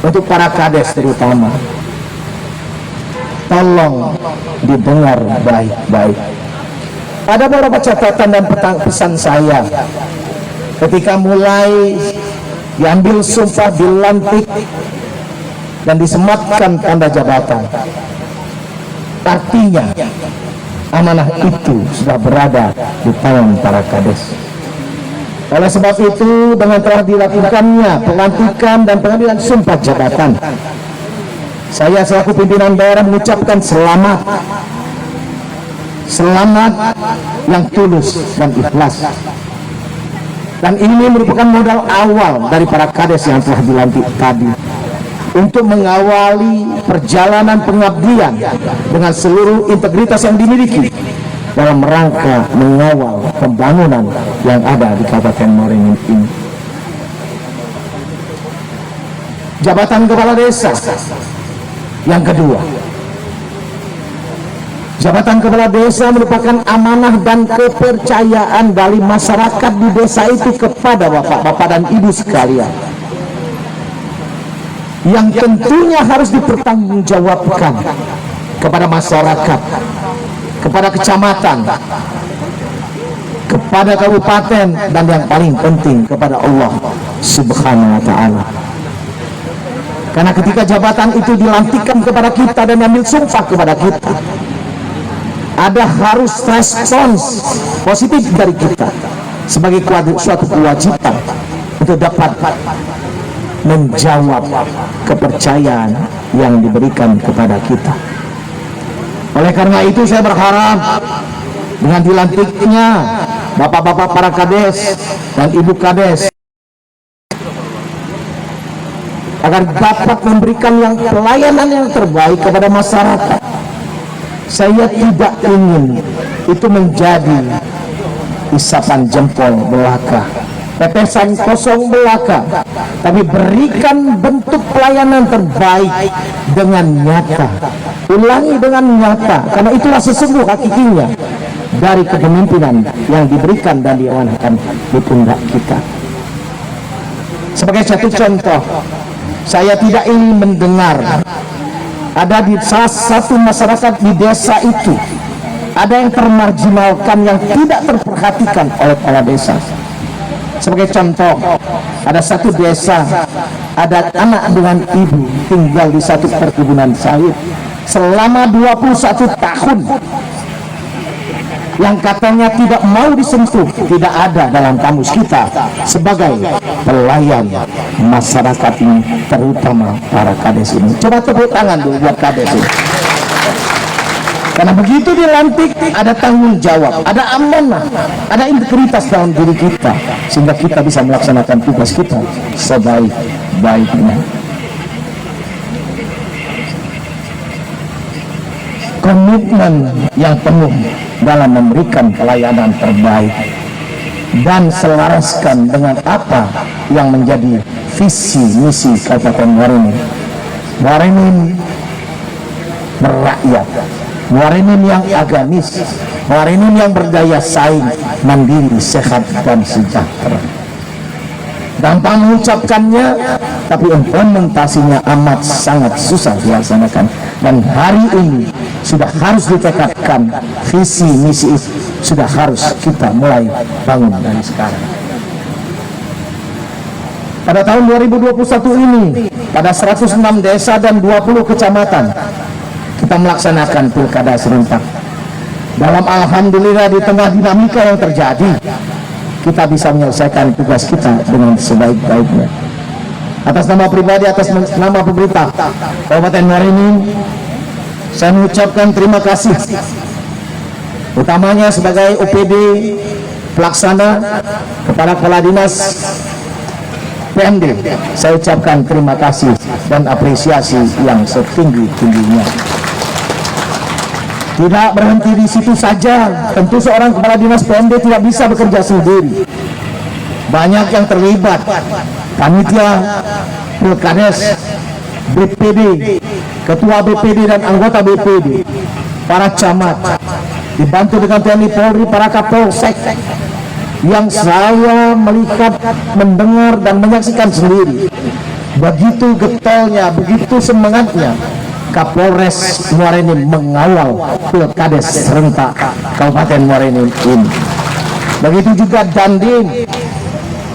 untuk para kades terutama, tolong didengar baik-baik. Ada beberapa catatan dan pesan saya ketika mulai diambil sumpah, dilantik dan disematkan tanda jabatan. Artinya amanah itu sudah berada di tangan para kades. Oleh sebab itu, dengan telah dilakukannya pelantikan dan pengambilan sumpah jabatan, saya selaku pimpinan daerah mengucapkan selamat yang tulus dan ikhlas. Dan ini merupakan modal awal dari para kades yang telah dilantik tadi untuk mengawali perjalanan pengabdian dengan seluruh integritas yang dimiliki dalam rangka mengawal pembangunan yang ada di Kabupaten Muara Enim ini. Jabatan kepala desa yang kedua, jabatan kepala desa merupakan amanah dan kepercayaan dari masyarakat di desa itu kepada bapak-bapak dan ibu sekalian, yang tentunya harus dipertanggungjawabkan kepada masyarakat, kepada kecamatan, kepada kabupaten, dan yang paling penting kepada Allah Subhanahu wa Ta'ala. Karena ketika jabatan itu dilantikkan kepada kita dan ambil sumpah kepada kita, ada harus respons positif dari kita sebagai suatu kewajiban untuk dapat menjawab kepercayaan yang diberikan kepada kita. Oleh karena itu saya berharap dengan dilantiknya bapak-bapak para kades dan ibu kades agar dapat memberikan pelayanan yang terbaik kepada masyarakat. Saya tidak ingin itu menjadi isapan jempol belaka, pepesan kosong belaka, tapi berikan bentuk pelayanan terbaik dengan nyata. Ulangi dengan nyata, karena itulah sesungguh hakikinya dari kepemimpinan yang diberikan dan diamanahkan di pundak kita. Sebagai satu contoh, saya tidak ingin mendengar ada di salah satu masyarakat di desa itu ada yang termarginalkan, yang tidak terperhatikan oleh kepala desa. Sebagai contoh, ada satu desa, ada anak dengan ibu tinggal di satu perkebunan sawit selama 21 tahun, yang katanya tidak mau disentuh, tidak ada dalam kamus kita sebagai pelayan masyarakat ini, terutama para kades ini. Coba tepuk tangan dulu buat kades ini. Karena begitu dilantik, ada tanggung jawab, ada amanah, ada integritas dalam diri kita, sehingga kita bisa melaksanakan tugas kita sebaik-baiknya. Komitmen yang penuh dalam memberikan pelayanan terbaik dan selaraskan dengan apa yang menjadi visi misi Kabupaten Muarainim. Muarainim merakyat, Muarainim yang agamis, Muarainim yang berdaya saing, mandiri, sehat dan sejahtera. Gampang mengucapkannya, tapi implementasinya amat sangat susah dilaksanakan. Dan hari ini sudah harus ditekadkan, visi misi itu sudah harus kita mulai bangun dari sekarang. Pada tahun 2021 ini, pada 106 desa dan 20 kecamatan, kita melaksanakan pilkada serentak. Dalam alhamdulillah, di tengah dinamika yang terjadi, kita bisa menyelesaikan tugas kita dengan sebaik-baiknya. Atas nama pribadi, atas nama pemerintah Kabupaten Muarainim, saya mengucapkan terima kasih, utamanya sebagai OPD pelaksana kepada Kepala Dinas PMD. Saya ucapkan terima kasih dan apresiasi yang setinggi-tingginya. Tidak berhenti di situ saja, tentu seorang Kepala Dinas PMD tidak bisa bekerja sendiri. Banyak yang terlibat, panitia Pilkades, BPD, ketua BPD dan anggota BPD, para camat, dibantu dengan TNI Polri, para Kapolsek, yang saya melihat, mendengar dan menyaksikan sendiri. Begitu getolnya, begitu semangatnya Kapolres Muarainim mengawal Pilkades serentak Kabupaten Muarainim ini. Begitu juga Dandim.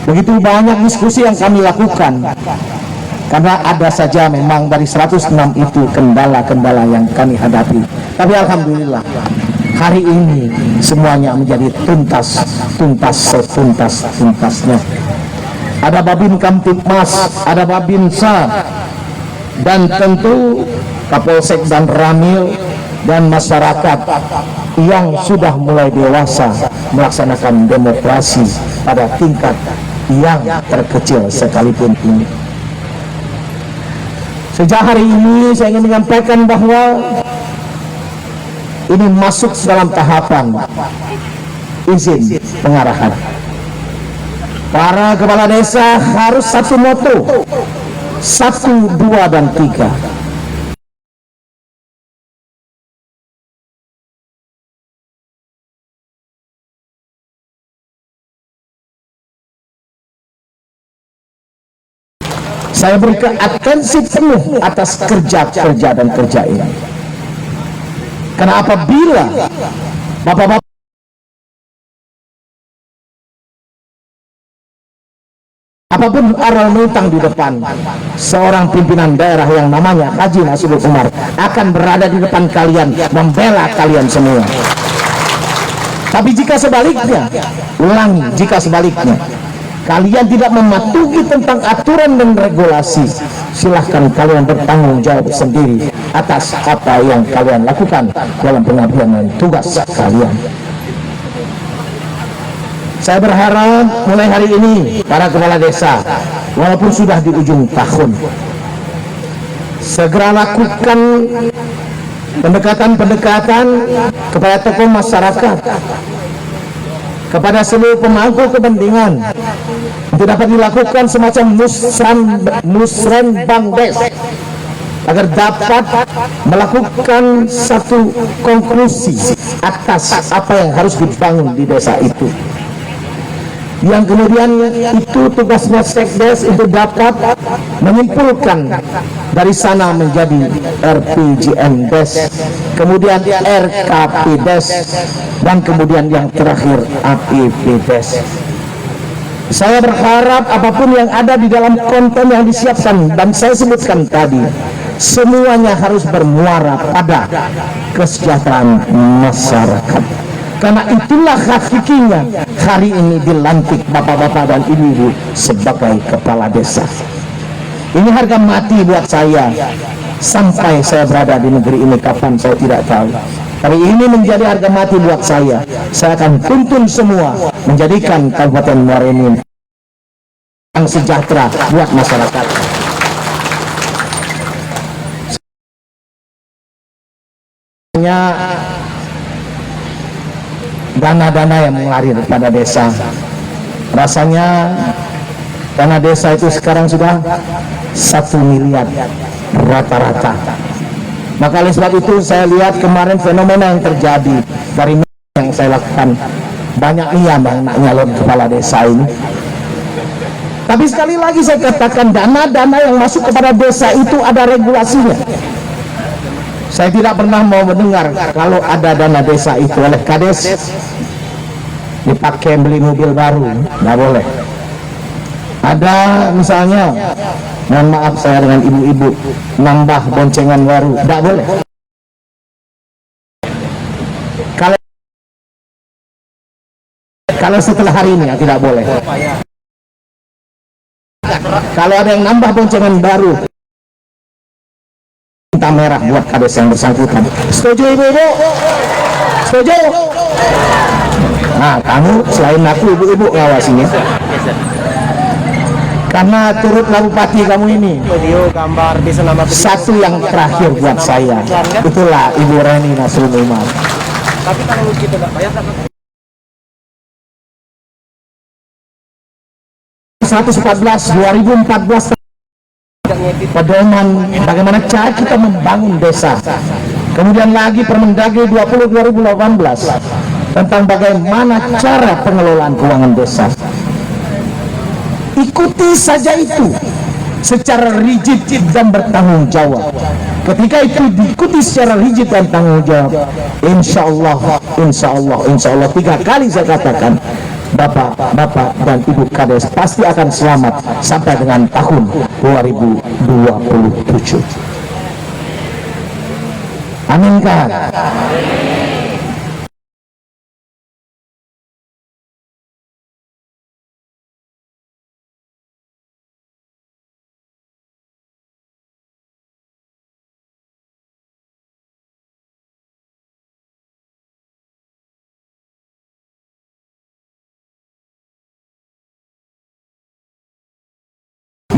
Begitu banyak diskusi yang kami lakukan, karena ada saja memang dari 106 itu kendala-kendala yang kami hadapi. Tapi alhamdulillah, hari ini semuanya menjadi tuntas setuntas-tuntasnya. Ada Babin Kamtipmas, ada Babinsa, dan tentu Kapolsek dan Ramil dan masyarakat yang sudah mulai dewasa melaksanakan demokrasi pada tingkat yang terkecil sekalipun ini. Sejak hari ini saya ingin menyampaikan bahwa ini masuk dalam tahapan izin pengarahan. Para kepala desa harus satu moto, 1, 2, dan 3. Saya berikan atensi penuh atas kerja dan kerja ini. Karena apabila bapak-bapak apapun aral melintang di depan, seorang pimpinan daerah yang namanya Haji Nasrul Umar akan berada di depan kalian, membela kalian semua. Tapi jika sebaliknya, ulangi, jika sebaliknya kalian tidak mematuhi tentang aturan dan regulasi, silahkan kalian bertanggung jawab sendiri atas apa yang kalian lakukan dalam pengabdian dan tugas kalian. Saya berharap mulai hari ini para kepala desa, walaupun sudah di ujung tahun, segera lakukan pendekatan-pendekatan kepada tokoh masyarakat, kepada seluruh pemangku kepentingan, untuk dapat dilakukan semacam musrenbangdes agar dapat melakukan satu konklusi atas apa yang harus dibangun di desa itu. Yang kemudian itu tugasnya Sekdes untuk dapat menyimpulkan dari sana menjadi RPJM Des, kemudian RKP Des, dan kemudian yang terakhir APP Des. Saya berharap apapun yang ada di dalam konten yang disiapkan dan saya sebutkan tadi, semuanya harus bermuara pada kesejahteraan masyarakat. Karena itulah hakikinya hari ini dilantik bapak-bapak dan ibu-ibu sebagai kepala desa. Ini harga mati buat saya. Sampai saya berada di negeri ini kapan saya tidak tahu. Tapi ini menjadi harga mati buat saya. Saya akan tuntun semua menjadikan Kabupaten Muara Enim yang sejahtera buat masyarakat. Dana-dana yang mengalir pada desa, rasanya dana desa itu sekarang sudah 1 miliar rata-rata. Maka oleh sebab itu saya lihat kemarin fenomena yang terjadi dari yang saya lakukan, banyak yang nak nyalon kepala desa ini. Tapi sekali lagi saya katakan, dana-dana yang masuk kepada desa itu ada regulasinya. Saya tidak pernah mau mendengar kalau ada dana desa itu oleh Kades dipakai beli mobil baru, nggak boleh. Ada misalnya, mohon maaf saya dengan ibu-ibu, nambah boncengan baru, nggak boleh. Kalau setelah hari ini ya tidak boleh. Kalau ada yang nambah boncengan baru, tinta merah buat kades yang bersangkutan. Setuju ibu-ibu? Setuju? Nah, kamu selain aku ibu-ibu ngawasinya. Karena turut Bupati kamu ini. Video, gambar, bisa nama Satu yang terakhir buat saya, itulah Ibu Reni Nasrul Umar. Tapi kalau kita nggak bayar, 2014 pedoman bagaimana cara kita membangun desa. Kemudian lagi Permendagri 20 2018 tentang bagaimana cara pengelolaan keuangan desa. Ikuti saja itu secara rigid dan bertanggung jawab. Ketika itu diikuti secara rigid dan tanggung jawab, insya Allah 3 kali saya katakan, Bapak dan Ibu Kades pasti akan selamat sampai dengan tahun 2027. Amin kan?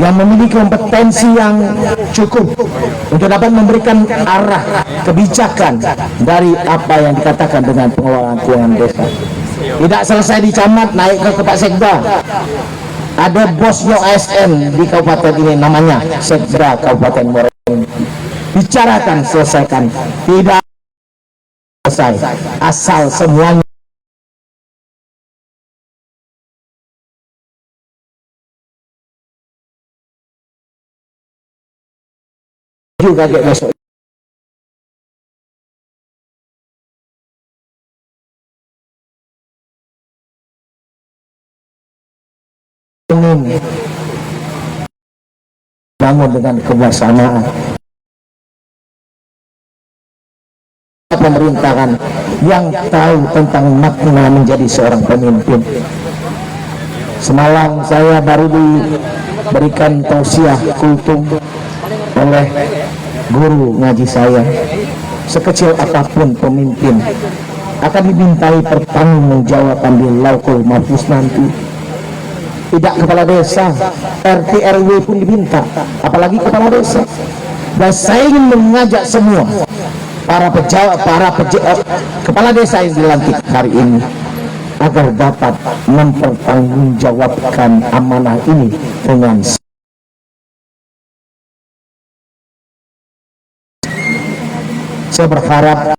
Yang memiliki kompetensi yang cukup untuk dapat memberikan arah kebijakan dari apa yang dikatakan dengan pengelolaan keuangan desa. Tidak selesai di camat, naik ke Pak Sekda. Ada bosnya ASN di kabupaten ini, namanya Sekda Kabupaten Muara Enim. Bicarakan, selesaikan. Tidak selesai asal semuanya juga kayak besok. Ini bangun dengan kebersamaan. Pemerintahan yang tahu tentang makna menjadi seorang pemimpin. Semalam saya baru diberikan tausiah kultum oleh guru ngaji saya. Sekecil apapun pemimpin akan dimintai pertanggungjawaban di Lauhul Mahfuz nanti. Tidak kepala desa, RT RW pun diminta, apalagi kepala desa. Dan saya ingin mengajak semua kepala desa yang dilantik hari ini agar dapat mempertanggungjawabkan amanah ini dengan Saya berharap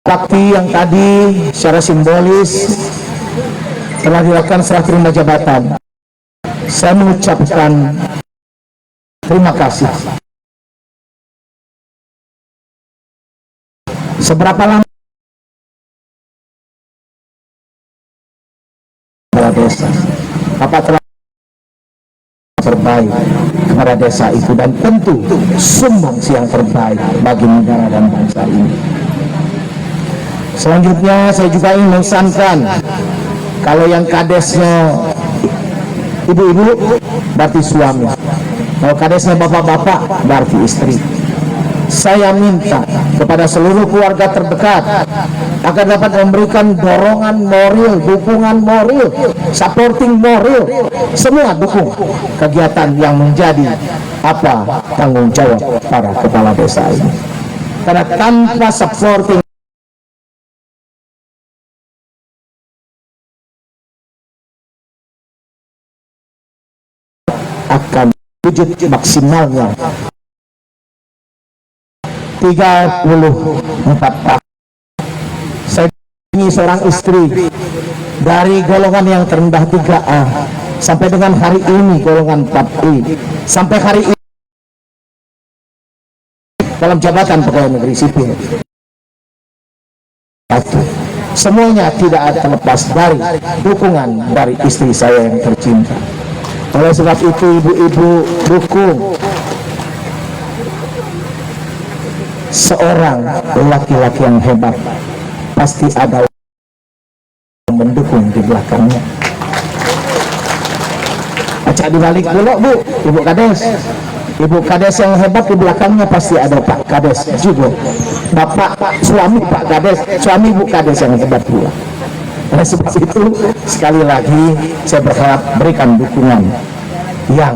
bakti yang tadi secara simbolis telah dilakukan serah terima jabatan. Saya mengucapkan terima kasih. Seberapa lama desa Bapak telah terbaik kepada desa itu, dan tentu sumbangsi yang terbaik bagi negara dan bangsa ini. Selanjutnya saya juga ingin memesankan, kalau yang kadesnya ibu-ibu berarti suami, kalau kadesnya bapak-bapak berarti istri. Saya minta kepada seluruh keluarga terdekat agar dapat memberikan dorongan moral, dukungan moral, supporting moral, semua dukung kegiatan yang menjadi tanggung jawab para kepala desa ini. Karena tanpa supporting akan wujud maksimalnya 34 tahun. Saya ini seorang istri dari golongan yang terendah 3A sampai dengan hari ini golongan 4I, sampai hari ini dalam jabatan pegawai negeri sipil. Semuanya tidak terlepas dari dukungan dari istri saya yang tercinta. Oleh sebab itu, ibu-ibu dukung seorang laki-laki yang hebat, pasti ada yang mendukung di belakangnya. Acak dibalik pula Bu, Ibu Kades. Ibu Kades yang hebat di belakangnya pasti ada Pak Kades juga. Bapak suami Pak Kades, suami Ibu Kades yang hebat pula. Oleh sebab itu, sekali lagi saya berharap berikan dukungan yang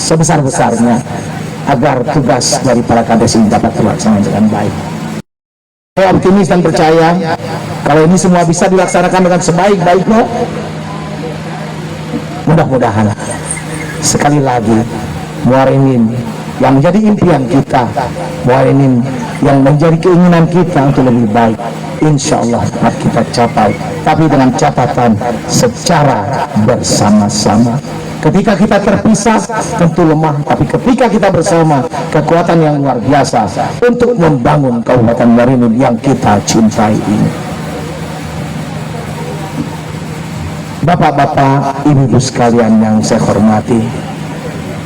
sebesar-besarnya agar tugas dari para kades ini dapat terlaksana dengan baik. Saya optimis dan percaya kalau ini semua bisa dilaksanakan dengan sebaik-baiknya. Mudah-mudahan sekali lagi Muarinin yang menjadi impian kita, Muarinin yang menjadi keinginan kita untuk lebih baik, insya Allah dapat kita capai, tapi dengan catatan secara bersama-sama. Ketika kita terpisah tentu lemah, tapi ketika kita bersama, kekuatan yang luar biasa untuk membangun Kabupaten Muarinin yang kita cintai ini. Bapak-bapak, ibu-ibu sekalian yang saya hormati,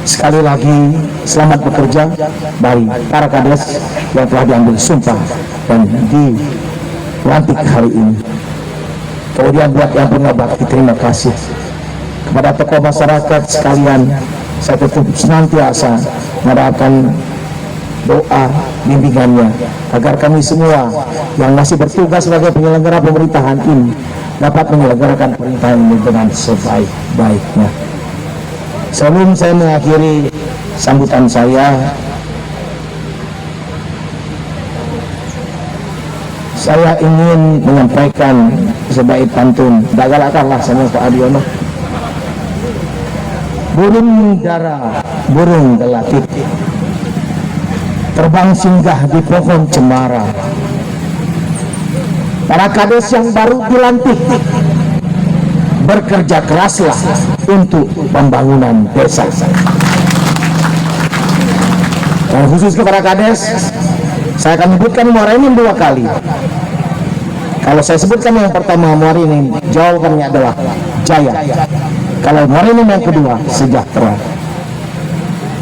sekali lagi selamat bekerja bagi para kades yang telah diambil sumpah dan dilantik hari ini. Kemudian buat yang punya bakti, terima kasih kepada tokoh masyarakat sekalian. Saya tetap senantiasa mendapatkan doa bimbingannya agar kami semua yang masih bertugas sebagai penyelenggara pemerintahan ini dapat menyelenggarakan pemerintahan ini dengan sebaik-baiknya. Sebelum saya mengakhiri sambutan saya ingin menyampaikan sebaik pantun. Dagalakanlah sama Pak Adiono. Burung dara, burung gelatik, terbang singgah di pohon cemara. Para kades yang baru dilantik, bekerja keraslah untuk pembangunan desa. Dan khusus kepada kades, saya akan menyebutkan Muarinin 2 kali. Kalau saya sebutkan yang pertama Muarinin, jawabannya adalah jaya. Kalau Muarinin yang kedua, sejahtera.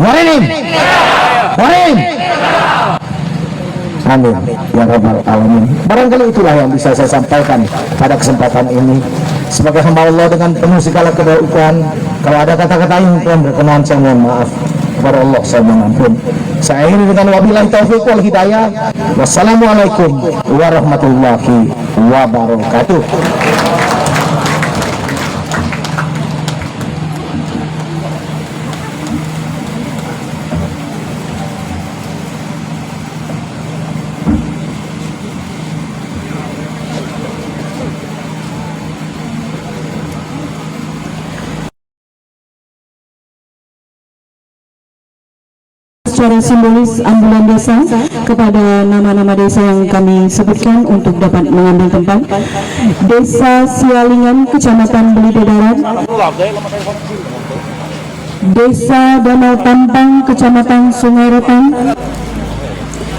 Muarinin, Muarinin. Amin ya rabbal alamin. Barangkali itulah yang bisa saya sampaikan pada kesempatan ini sebagai hamba Allah dengan penuh segala kedautan. Kalau ada kata-kata yang kurang berkenan, saya mohon maaf kepada Allah, saya mohon ampun. Saya akhiri dengan wabillahi taufiq wal hidayah. Wassalamualaikum warahmatullahi wabarakatuh. secara simbolis ambulan desa kepada nama-nama desa yang kami sebutkan untuk dapat mengambil tempat. Desa Sialingan, Kecamatan Belidadaran. Desa Danau Tampang, Kecamatan Sungai Rotan.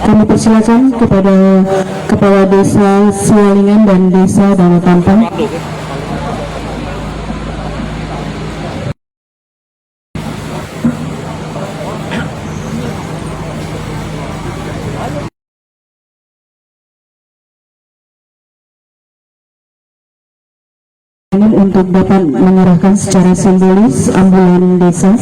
Kami persilakan kepada Kepala Desa Sialingan dan Desa Danau Tampang. Untuk dapat menyerahkan secara simbolis ambulan desa.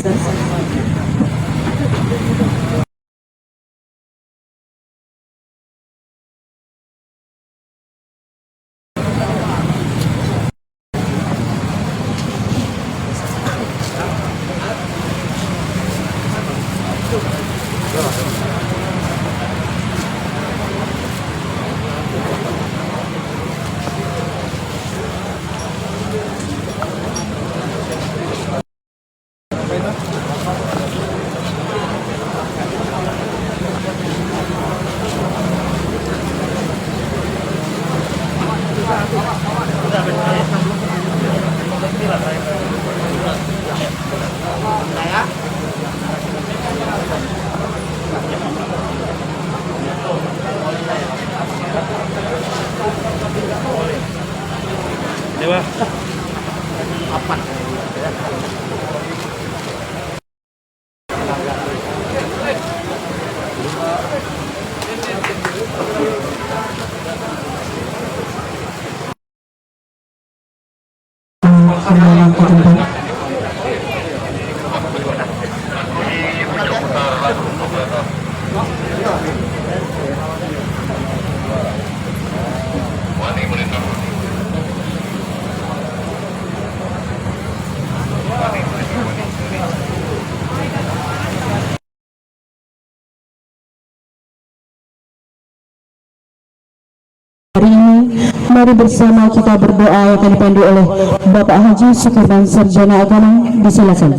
Hari ini, mari bersama kita berdoa yang akan dipandu oleh Bapak Haji Sukirman, Sarjana Agama. Disilakan.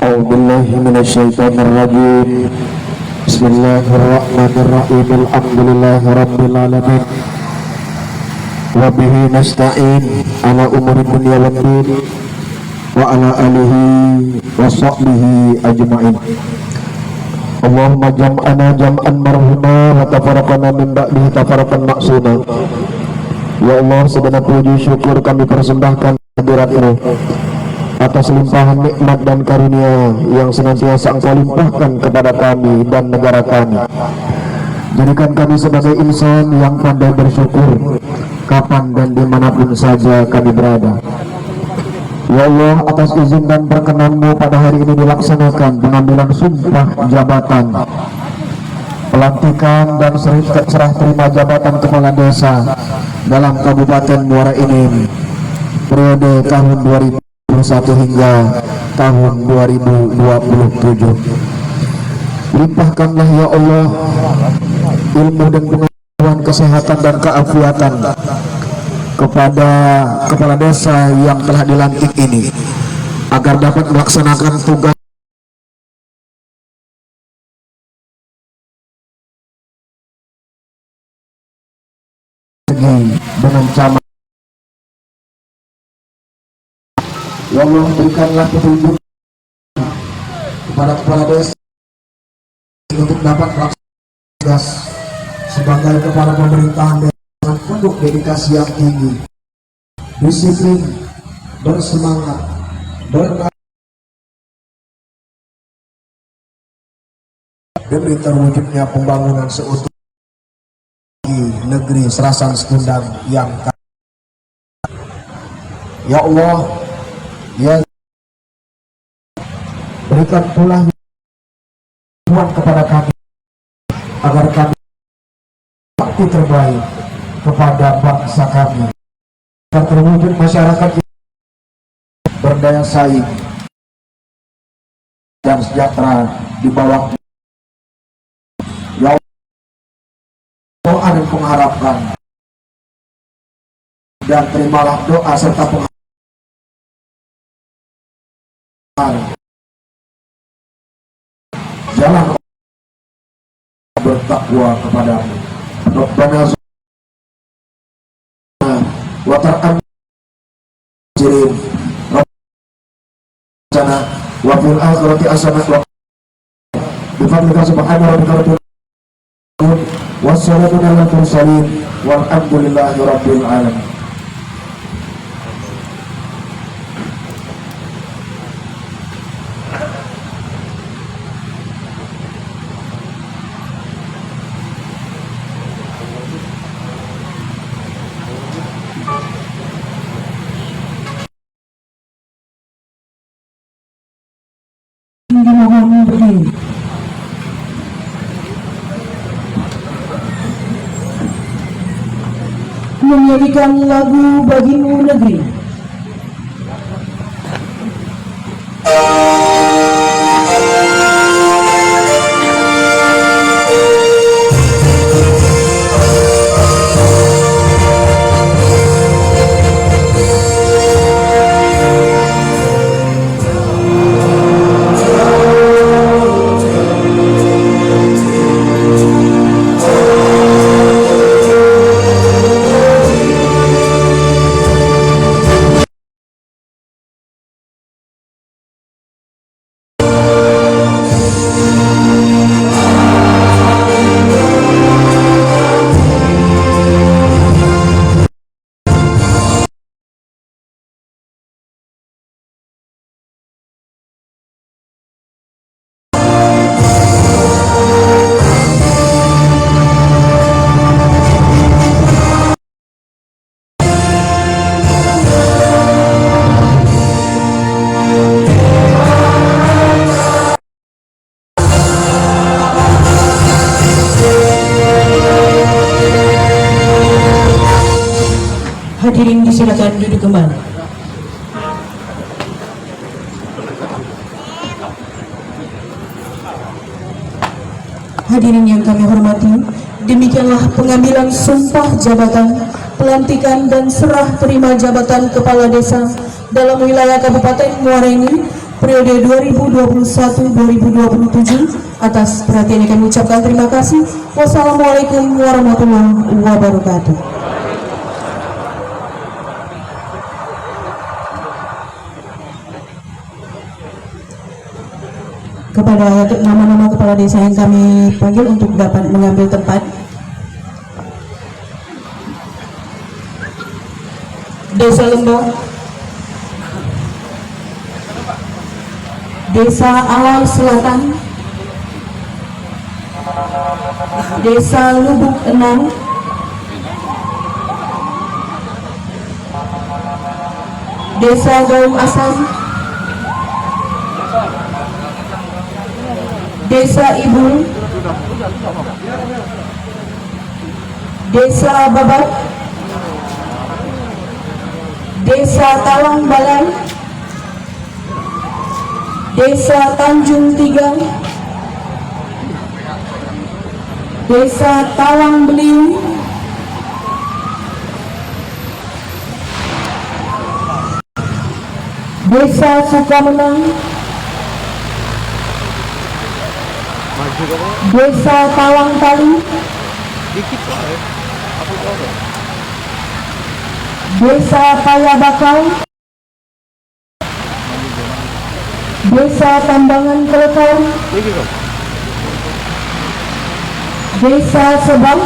A'udzubillahi minasyaitonirrajim. Bismillahirrahmanirrahim. Alhamdulillahi rabbil alamin. Wa bihi nasta'in ala umuri dunya waddin wa ala alihi wa sahbihi ajma'in. Allahumma jam'ana jam'an marhuma wa tafarraqana min ba'dihi tafarraqan maksuna. Ya Allah, segenap puji syukur kami persembahkan hadirat-Mu atas limpahan nikmat dan karunia yang senantiasa Engkau limpahkan kepada kami dan negara kami. Jadikan kami sebagai insan yang pandai bersyukur kapan dan dimanapun saja kami berada. Ya Allah, atas izin dan perkenan-Mu pada hari ini dilaksanakan pengambilan sumpah jabatan, pelantikan dan serah terima jabatan kepala desa dalam Kabupaten Muara Enim periode tahun 2021 hingga tahun 2027. Limpahkanlah ya Allah ilmu dan pengetahuan, kesehatan dan keafiatan kepada kepala desa yang telah dilantik ini, agar dapat melaksanakan tugas dengan cara. Ya Allah, berikanlah petunjuk kepada kepala desa untuk dapat melaksanakan tugas sebagai kepala pemerintahan dengan penuh dedikasi yang tinggi, disiplin, bersemangat, demi terwujudnya pembangunan seutuh negeri Serasan Sekundang yang kaya. Ya Allah, ya berikan pula Tuhan kepada kami agar kami bakti terbaik kepada bangsa kami, agar terwujud masyarakat berdaya saing dan sejahtera di bawah. Ya Allah, doa dan pengharapan, dan terimalah doa serta pengharapan jalan bertakwa kepadamu. Rabbana wa ta'ala jirin Rabbana wa fil akhirati hasanah wa bifadlika subhana rabbika rabbil wassalamu ala mursalin walhamdulillahi rabbil alamin. Dimohon berdiri. Menyanyikan lagu Bagimu Negeri. Hadirin disilakan duduk kembali. Hadirin yang kami hormati, demikianlah pengambilan sumpah jabatan, pelantikan dan serah terima jabatan kepala desa dalam wilayah Kabupaten Muara Enim periode 2021-2027. Atas perhatiannya kami ucapkan terima kasih. Wassalamualaikum warahmatullahi wabarakatuh. Kepada nama-nama kepala desa yang kami panggil untuk dapat mengambil tempat. Desa Lembong, Desa Alai Selatan, Desa Lubuk Enam, Desa Gaung Asam, Desa Ibu, Desa Babat, Desa Tawang Balai, Desa Tanjung Tigang, Desa Tawang Beliung, Desa Sukamenang, Desa Tawang Tali, Desa Payabakau, Desa Tambangan Kelekau, Desa Sebang,